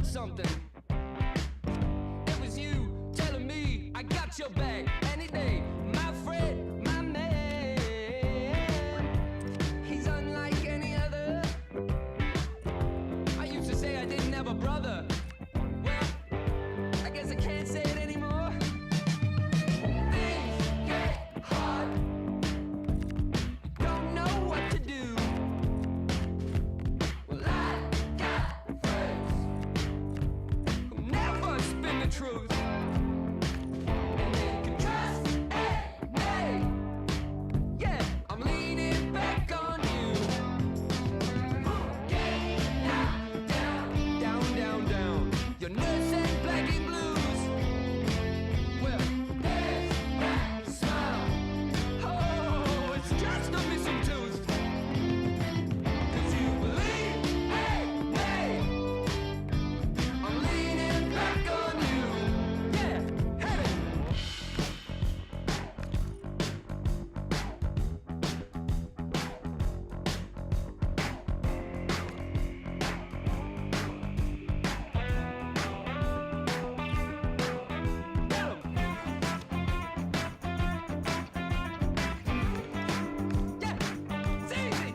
S13: heard something. It was you telling me I got your back any day. My friend, my man, he's unlike any other. I used to say I didn't have a brother. Well, I guess I can't say it anymore. Things get hard. Don't know what to do. Well, I got friends who never spin the truth. And they can trust in me. Yeah, I'm leaning back on you. Get knocked down, down, down, down. Your nurse and blackie blues. Well, there's that smile. Oh, it's just a missing tooth. 'Cause you believe in me. I'm leaning back on you. Yeah, hit it. It's easy.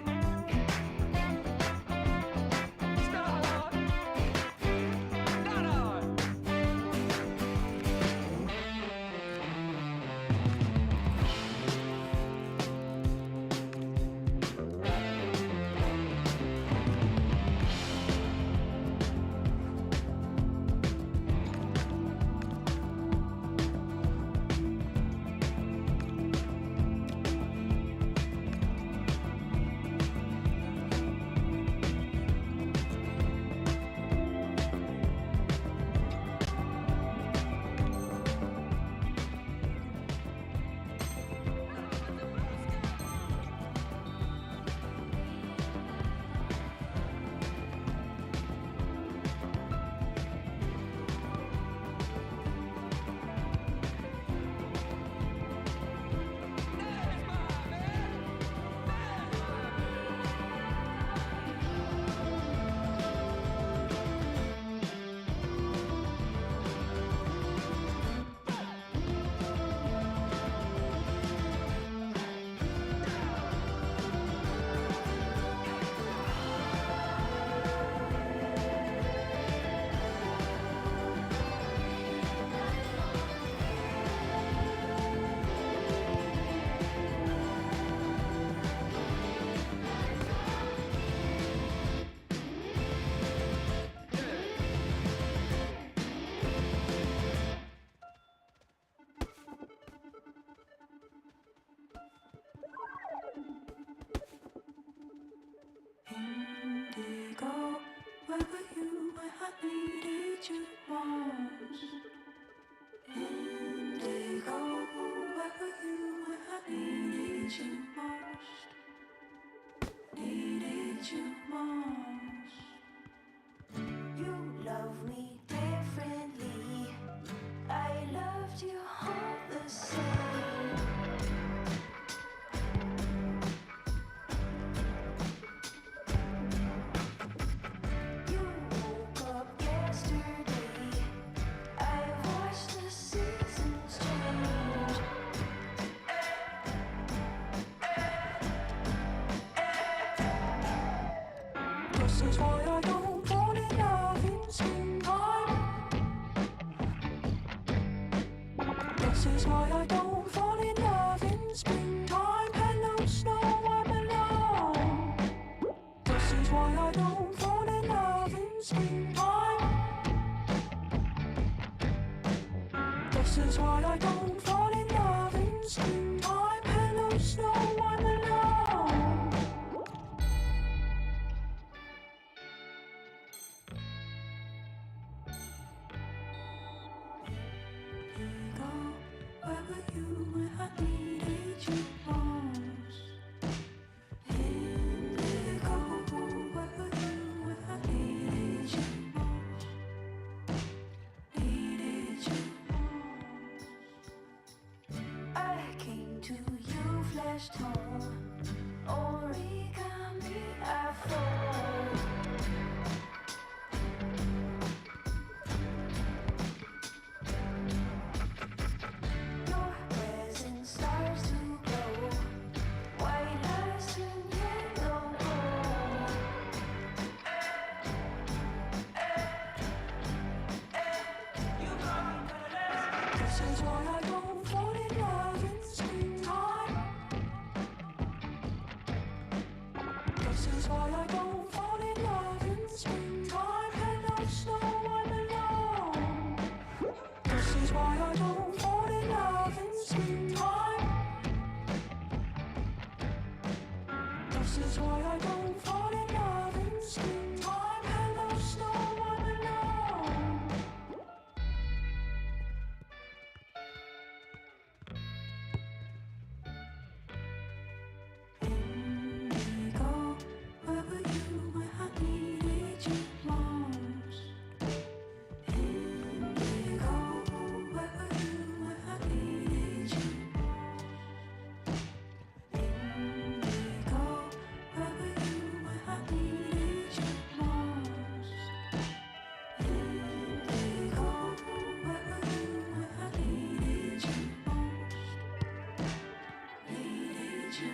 S13: It's not hard. Not hard.
S9: Indigo, where were you when I needed you most? Indigo, where were you when I needed you most? Needed you most. You love me differently. I loved you all the same. You woke up yesterday. I watched the seasons change. This is why I don't fall in love in springtime. This is why I don't fall in love in springtime. Hello, snow, I'm alone. This is why I don't fall in love in springtime. This is why I don't fall in love in springtime. Hello, snow, I'm alone. Indigo, where were you when I needed you most? Indigo, where were you when I needed you most? Needed you most. I came to you, flesh tone, origami I fold. is why I don't fall in love in springtime. This is why I don't fall in love in springtime. Hello, snow, I'm alone. This is why I don't fall in love in springtime. This is why I don't fall in love in springtime. Hello, snow, I'm alone. Indigo, where were you when I needed you most? Indigo, where were you when I needed you most? Indigo, where were you when I needed you most? Indigo, where were you when I needed you most? Needed you.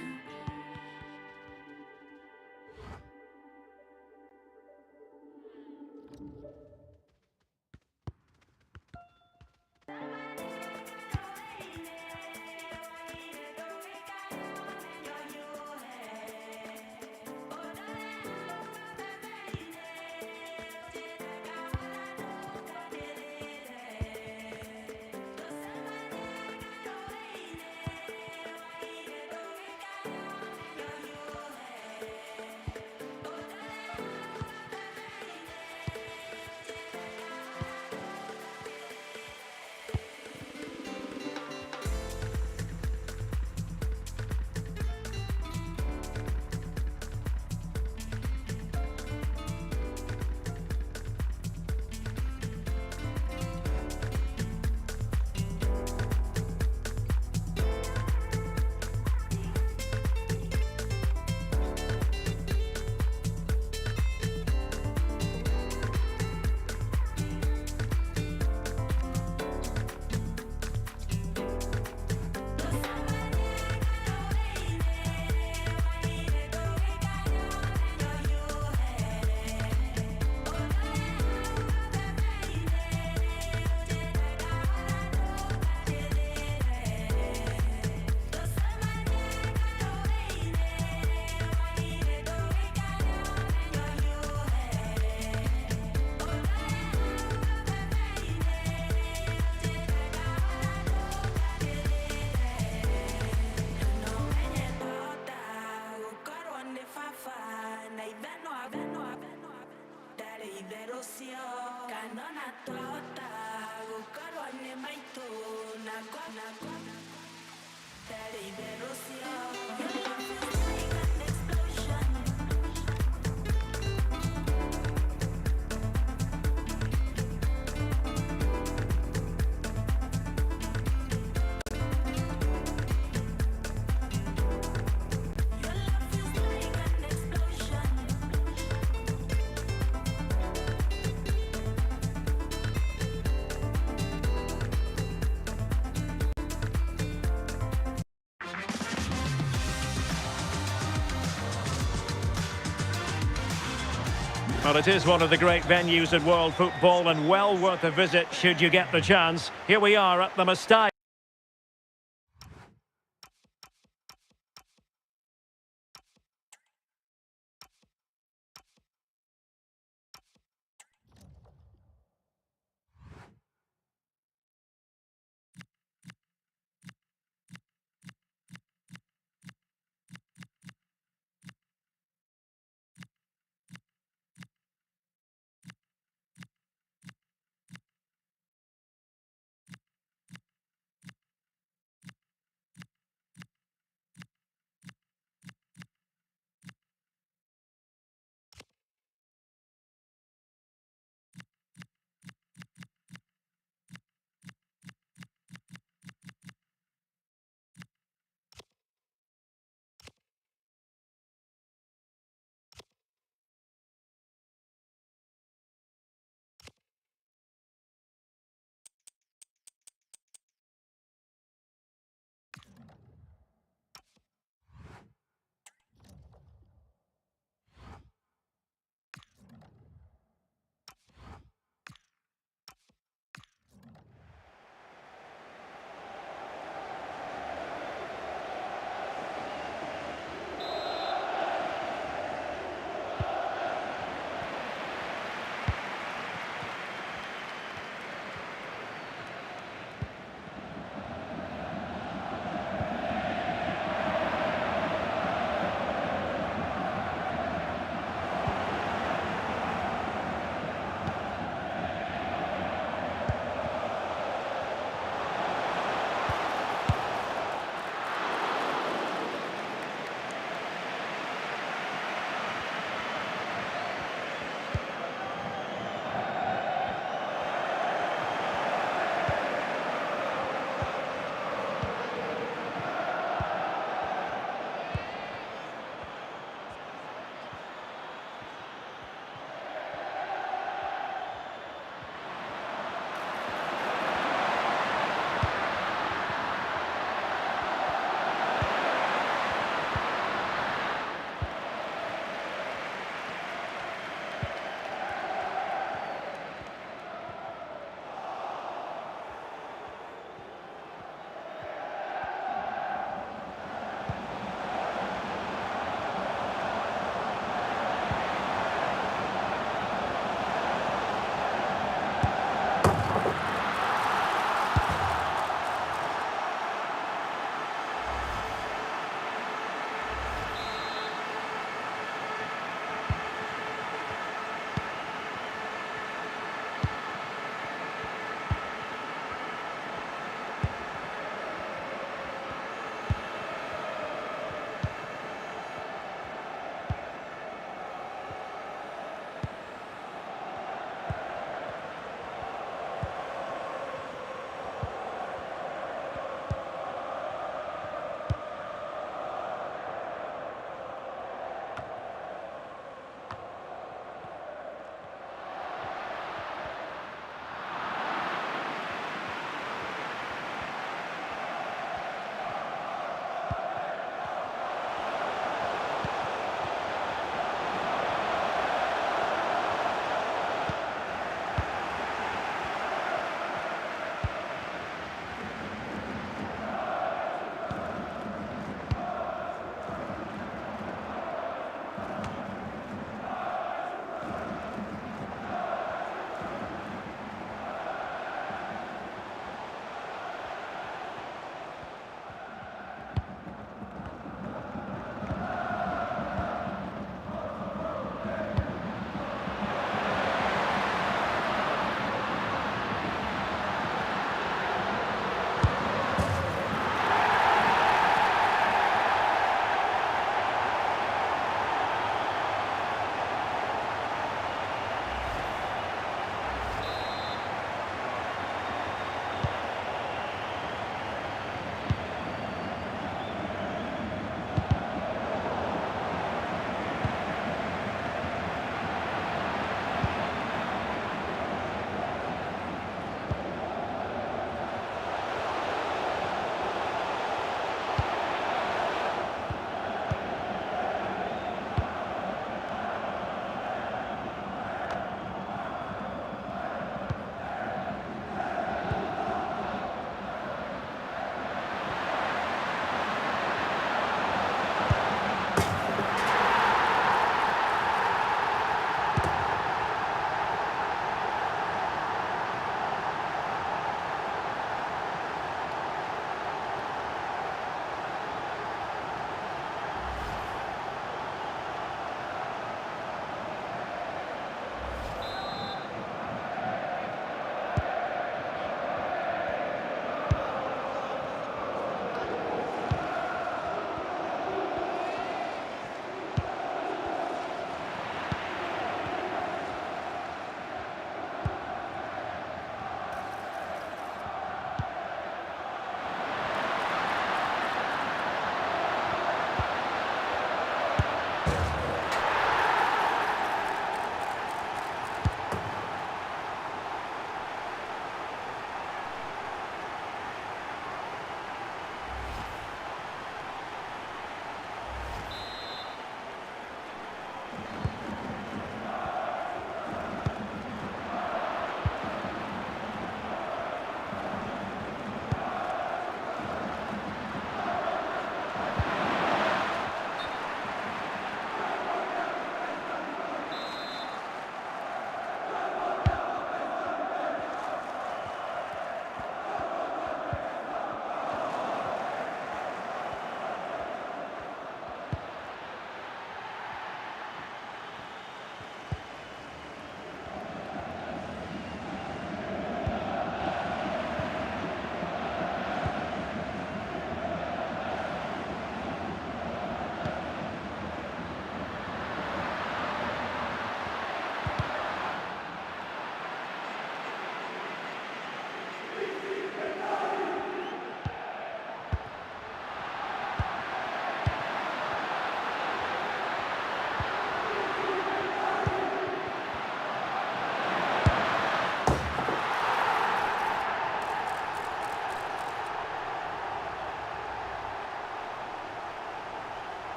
S14: Well, it is one of the great venues in world football and well worth a visit should you get the chance. Here we are at the Mestalla.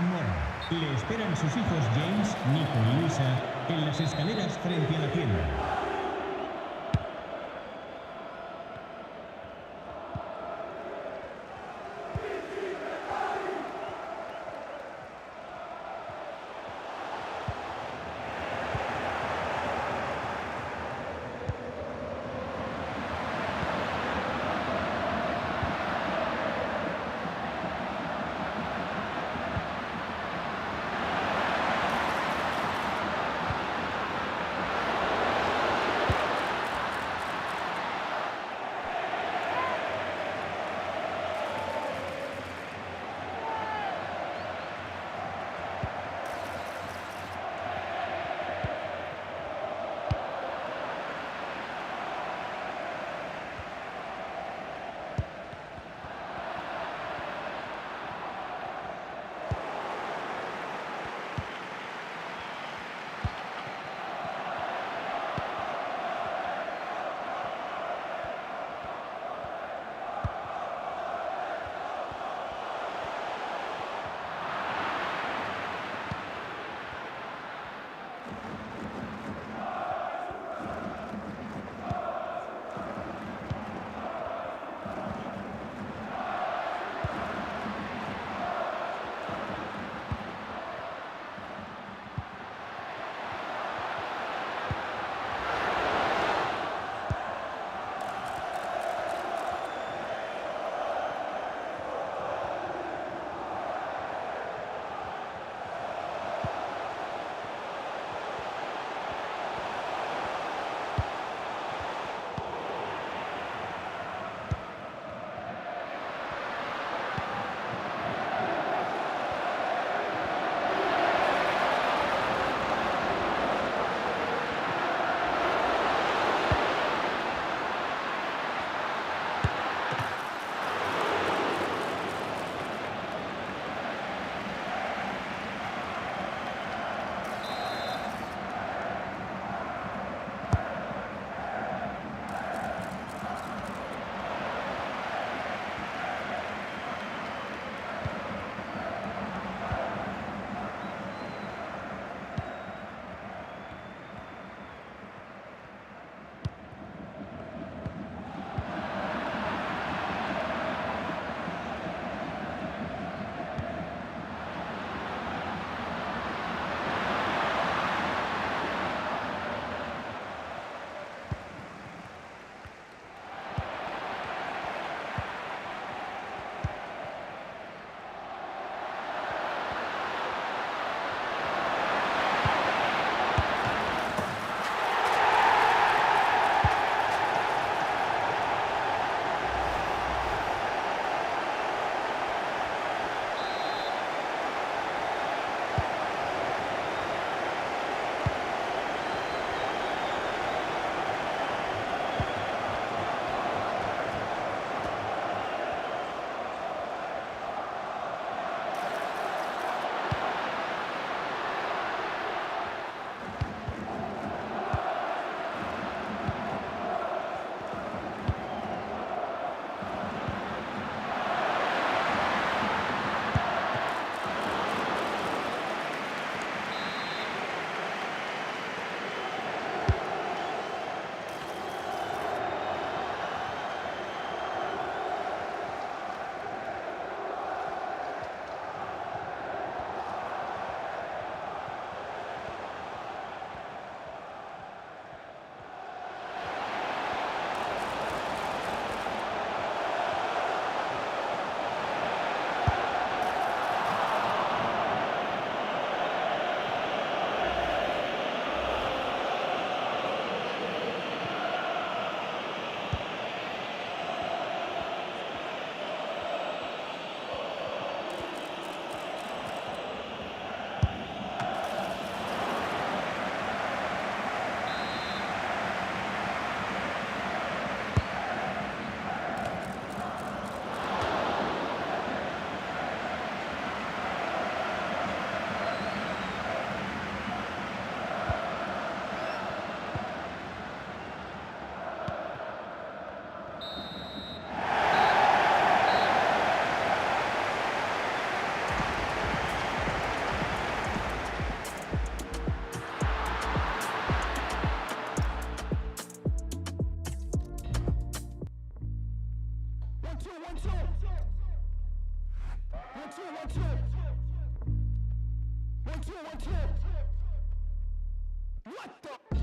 S15: Morning. Le esperan sus hijos James, Nico y Luisa en las escaleras frente a la tienda.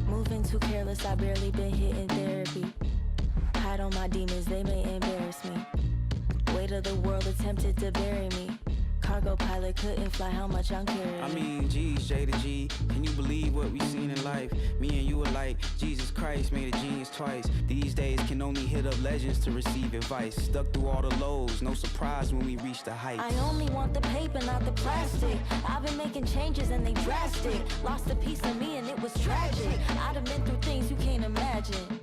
S16: Moving too careless, I barely been hitting therapy. Hide on my demons, they may embarrass me. Weight of the world attempted to bury me. Cargo pilot couldn't fly, how much I'm carrying.
S17: I mean, geez, J to G, can you believe what we've seen in life? Me and you are like, Jesus Christ made a genius twice. These days can only hit up legends to receive advice. Stuck through all the lows, no surprise when we reach the heights.
S16: I only want the paper, not the plastic. I've been making changes and they drastic. Lost a piece of me and it was tragic. I'd have been through things you can't imagine.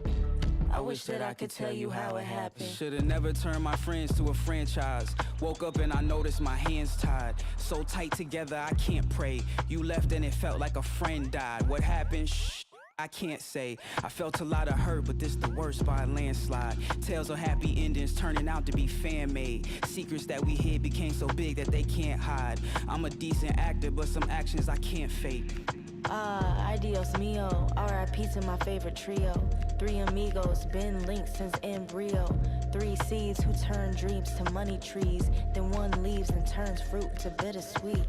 S16: I wish that I could tell you how it happened.
S17: Should've never turned my friends to a franchise. Woke up and I noticed my hands tied. So tight together I can't pray. You left and it felt like a friend died. What happened? Shh, I can't say. I felt a lot of hurt, but this the worst by a landslide. Tales of happy endings turning out to be fan-made. Secrets that we hid became so big that they can't hide. I'm a decent actor, but some actions I can't fake.
S16: Adios mio, R.I.P. to my favorite trio. 3 amigos, been linked since embryo. 3 seeds who turn dreams to money trees. Then 1 leaves and turns fruit to bittersweet.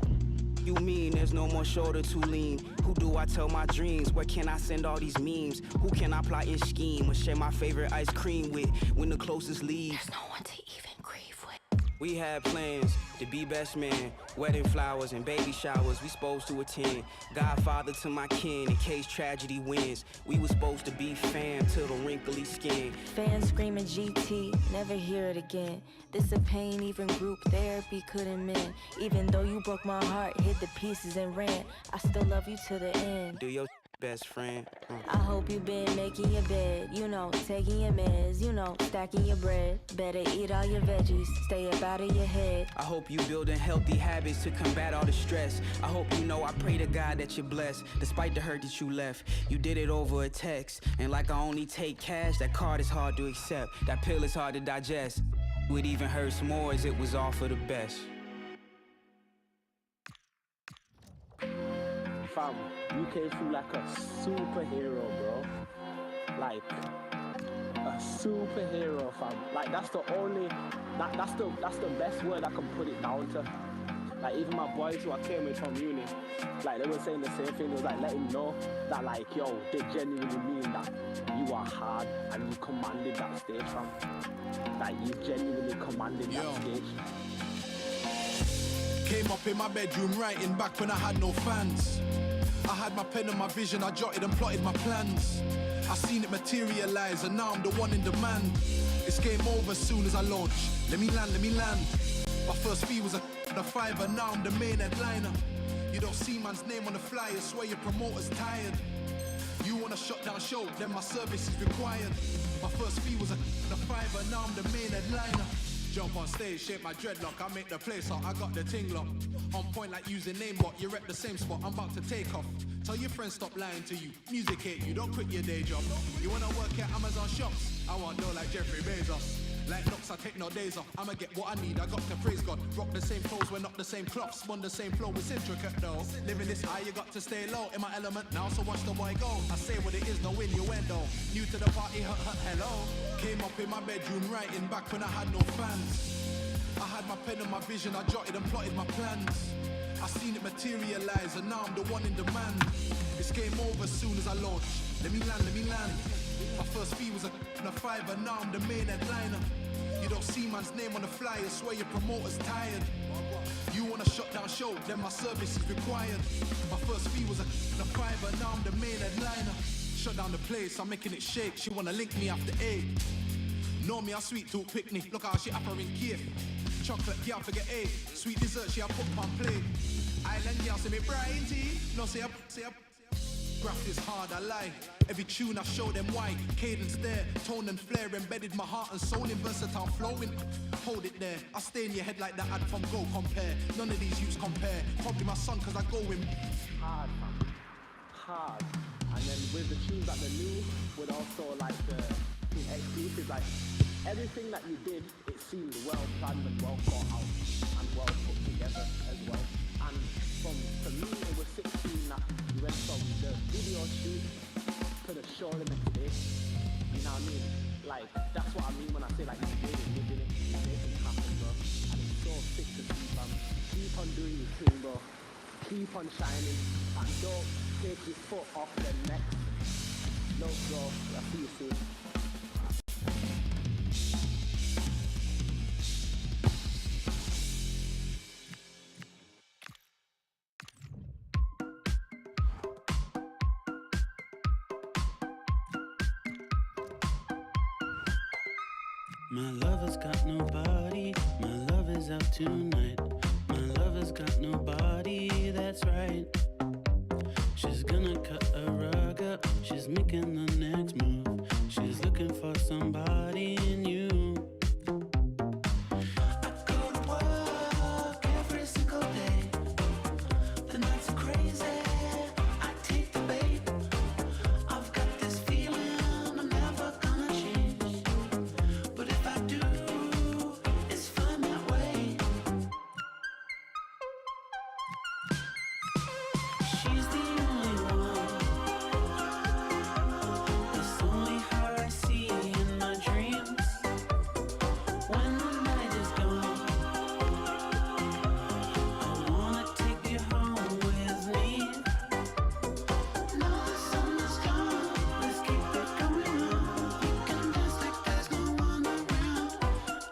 S17: You mean there's no more shoulder to lean? Who do I tell my dreams? Where can I send all these memes? Who can I plot and scheme or share my favorite ice cream with when the closest leaves?
S16: There's no one to even grieve with.
S17: We had plans to be best man, wedding flowers and baby showers we supposed to attend. Godfather to my kin in case tragedy wins. We was supposed to be fam till the wrinkly skin.
S16: Fans screaming GT, never hear it again. This a pain even group therapy couldn't mend. Even though you broke my heart, hid the pieces and ran, I still love you to the end.
S17: Do your best friend.
S16: I hope you been making your bed, you know, taking your meds, you know, stacking your bread. Better eat all your veggies, stay up out of your head.
S17: I hope you building healthy habits to combat all the stress. I hope you know I pray to God that you're blessed. Despite the hurt that you left, you did it over a text. And like I only take cash, that card is hard to accept. That pill is hard to digest. It even hurts more as it was all for the best.
S18: Fam, you came through like a superhero, bro. Like a superhero, fam. Like that's the only, that's the best word I can put it down to. Like even my boys who I came with from uni, like they were saying the same thing. It was like let him know that like yo, they genuinely mean that you are hard and you commanded that stage, fam. Like you genuinely commanded that stage.
S10: Came up in my bedroom writing back when I had no fans. I had my pen and my vision, I jotted and plotted my plans. I seen it materialize and now I'm the one in demand. It's game over as soon as I launch. Let me land, let me land. My first fee was a fiver, now I'm the main headliner. You don't see man's name on the flyer, swear your promoter's tired. You want a shutdown show, then my service is required. My first fee was a fiver, now I'm the main headliner. Jump on stage, shape my dreadlock, I make the place hot, I got the ting lock. On point like using namebot, you're at the same spot, I'm about to take off. Tell your friends stop lying to you, music hate you, don't quit your day job. You wanna work at Amazon shops? I want know like Jeffrey Bezos. Like Noch, I take no days off, I'ma get what I need, I got to praise God. Rock the same clothes, we're not the same clocks, spun the same flow, it's intricate though. Living this high, you got to stay low, in my element now, so watch the boy go. I say what it is, no innuendo. New to the party, hello. Came up in my bedroom writing back when I had no fans. I had my pen and my vision, I jotted and plotted my plans. I seen it materialize and now I'm the one in demand. It's game over as soon as I launch. Let me land, let me land. My first fee was a fiver, now I'm the main headliner. You don't see man's name on the flyer, swear your promoter's tired. You want a shutdown show, then my service is required. My first fee was a fiver, now I'm the main headliner. Shut down the place, I'm making it shake. She wanna link me after 8. Know me, I sweet talk picnic. Look how she offering Kiev. Chocolate, yeah, forget 8. Sweet dessert, she a put on plate. Island, yeah, say me Brian T. No, say up. Graph is hard, I lie. Every tune I show them why. Cadence there, tone and flair. Embedded my heart and soul in versatile flowing. Hold it there, I stay in your head like that ad from Go Compare. None of these youths compare. Probably my son, cause I go in
S18: hard, fam. Hard. And then with the tunes that they knew, with also like the exclusive, like everything that you did, it seemed well planned and well thought out and well put together as well. And for me, it was 16 that you went from the video shoot to the show the next day. You know what I mean? Like, that's what I mean when I say like, you really living it, you make it happen, bro. And it's so sick to see, fam. Keep on doing your thing, bro. keep on shining and don't take your foot off the next. No growth. I'll see you soon.
S19: My lover's got nobody, my love is out tonight. My lover's got nobody, that's right. She's gonna cut a rug up, she's making the next move. She's looking for somebody new. I go to work every single day. The nights are crazy, I take the bait. I've got this feeling I'm never gonna change. But if I do, it's fine that way. She's the only one. It's only her I see in my dreams. When the night is gone, I wanna take you home with me. Now the sun is gone, let's keep it going on. We can dance like there's no one around.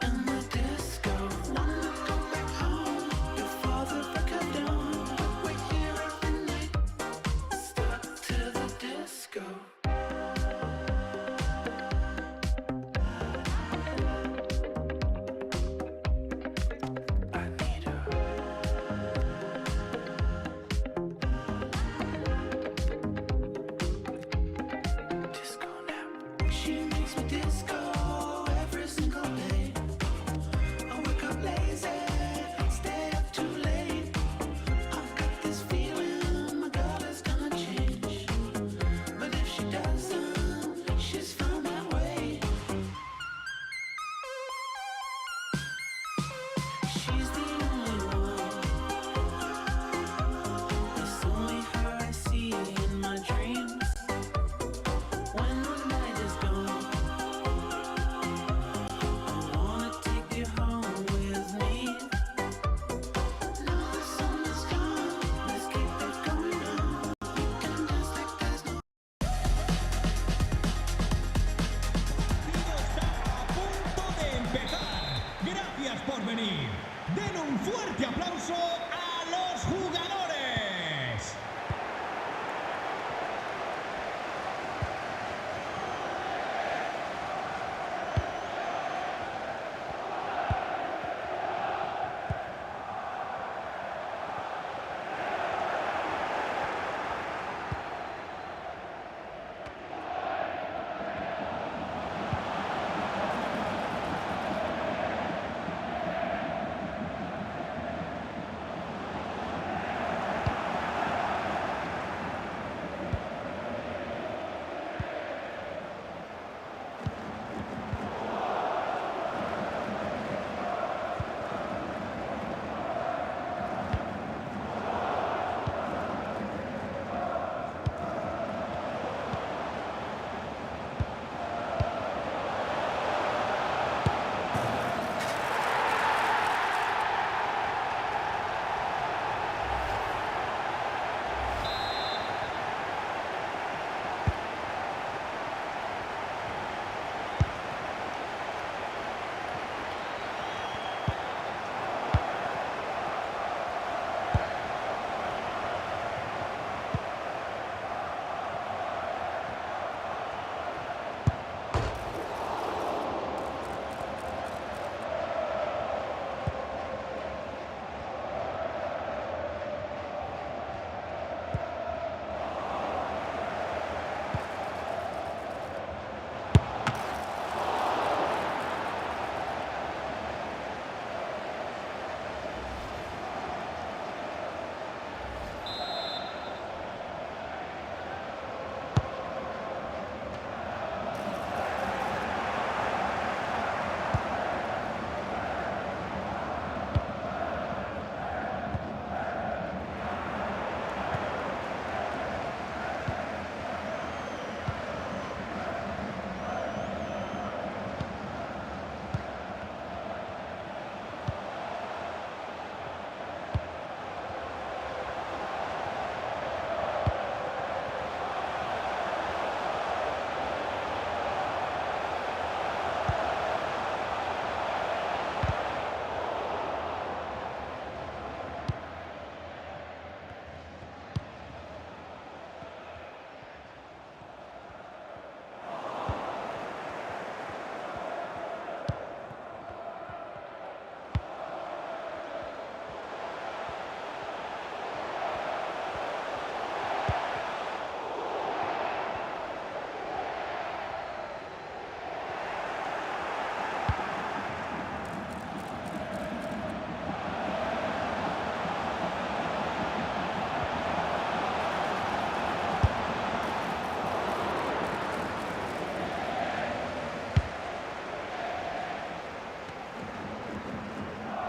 S19: In the disco, wanna go back home. Your father broke her down, but we're here every night. Stuck to the disco. She makes me disco every single day. I wake up lazy, stay up too late. I've got this feeling my girl is gonna change. But if she doesn't, she's found that way. She's the only one. It's only her I see in my dreams. When the night is gone,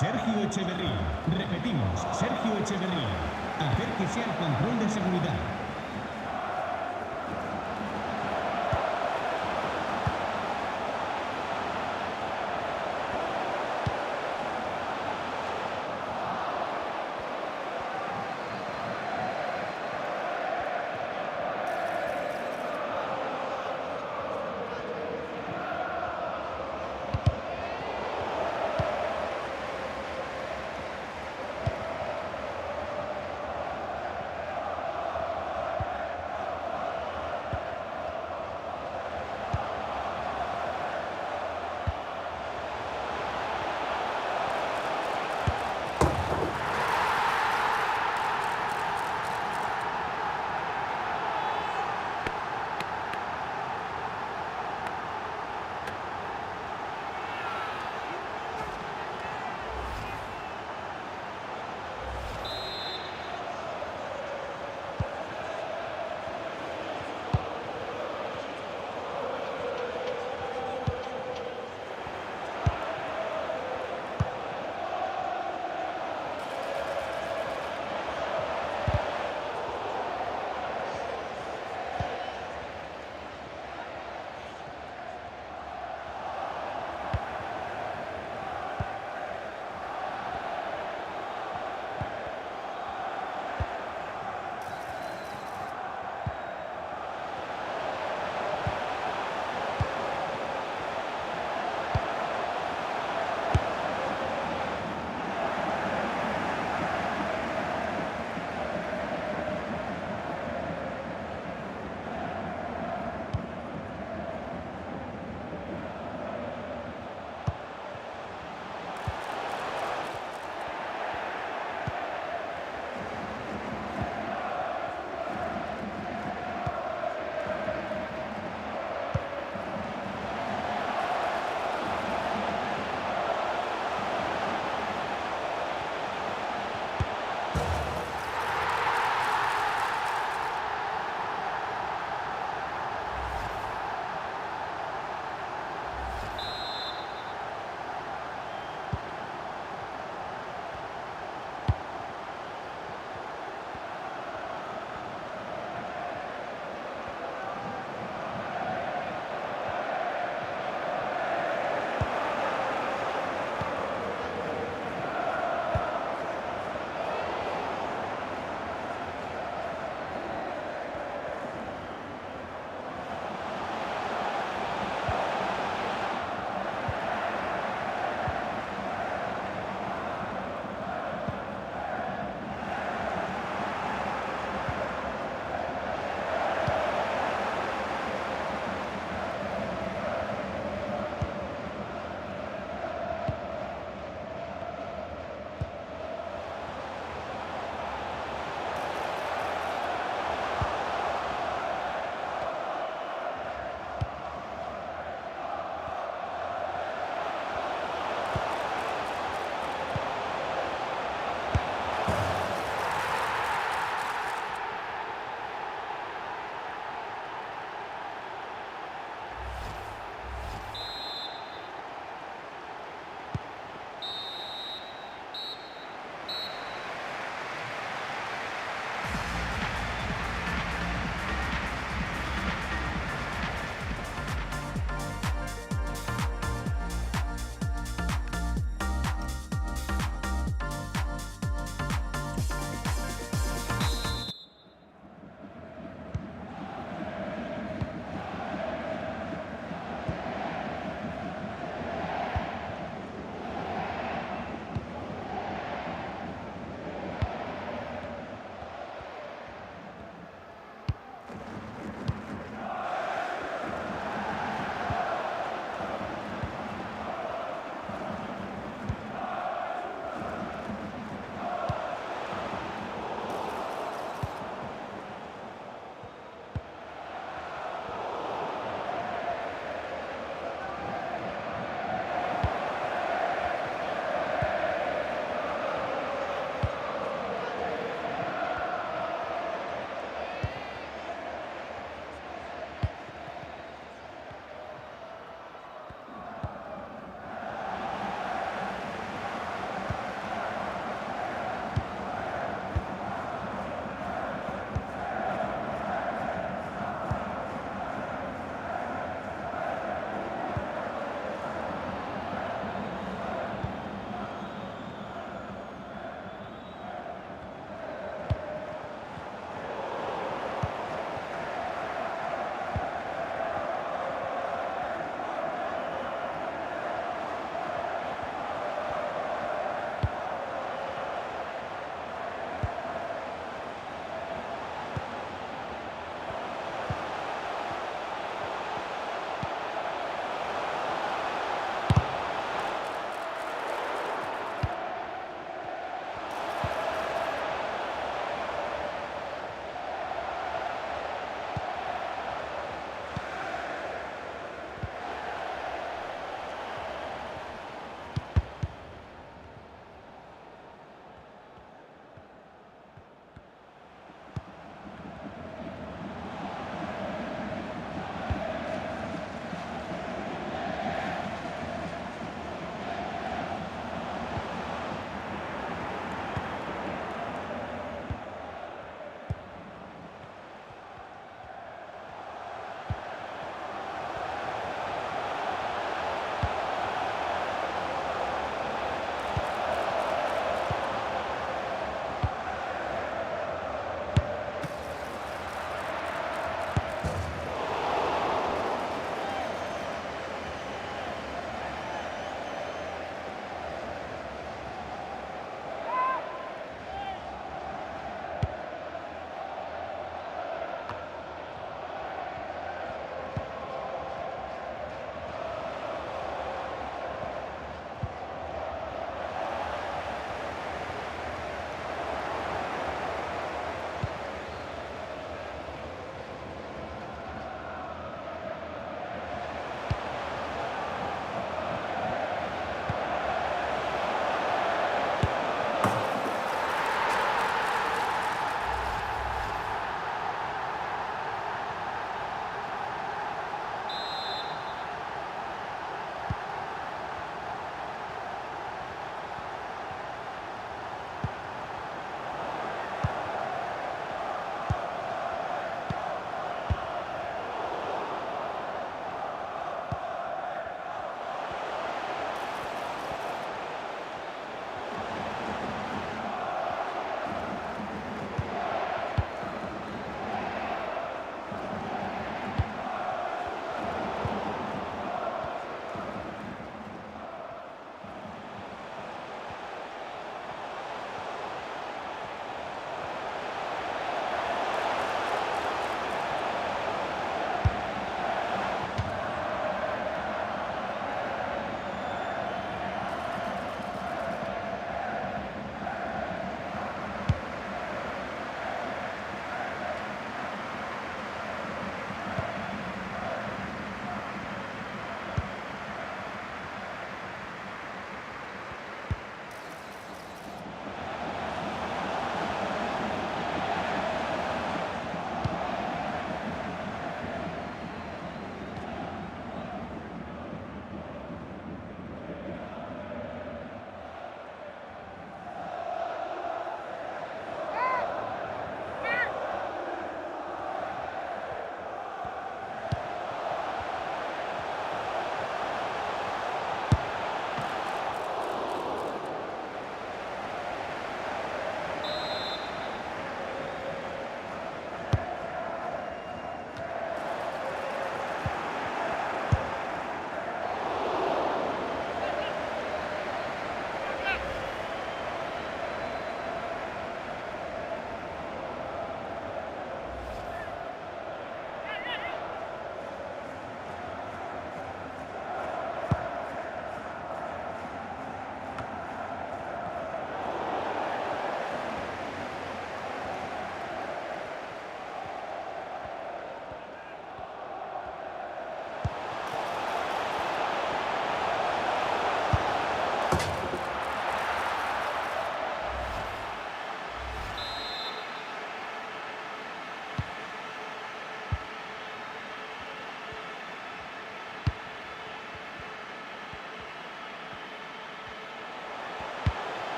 S15: Sergio Echeverría. Repetimos, Sergio Echeverría. Acérquese al control de seguridad.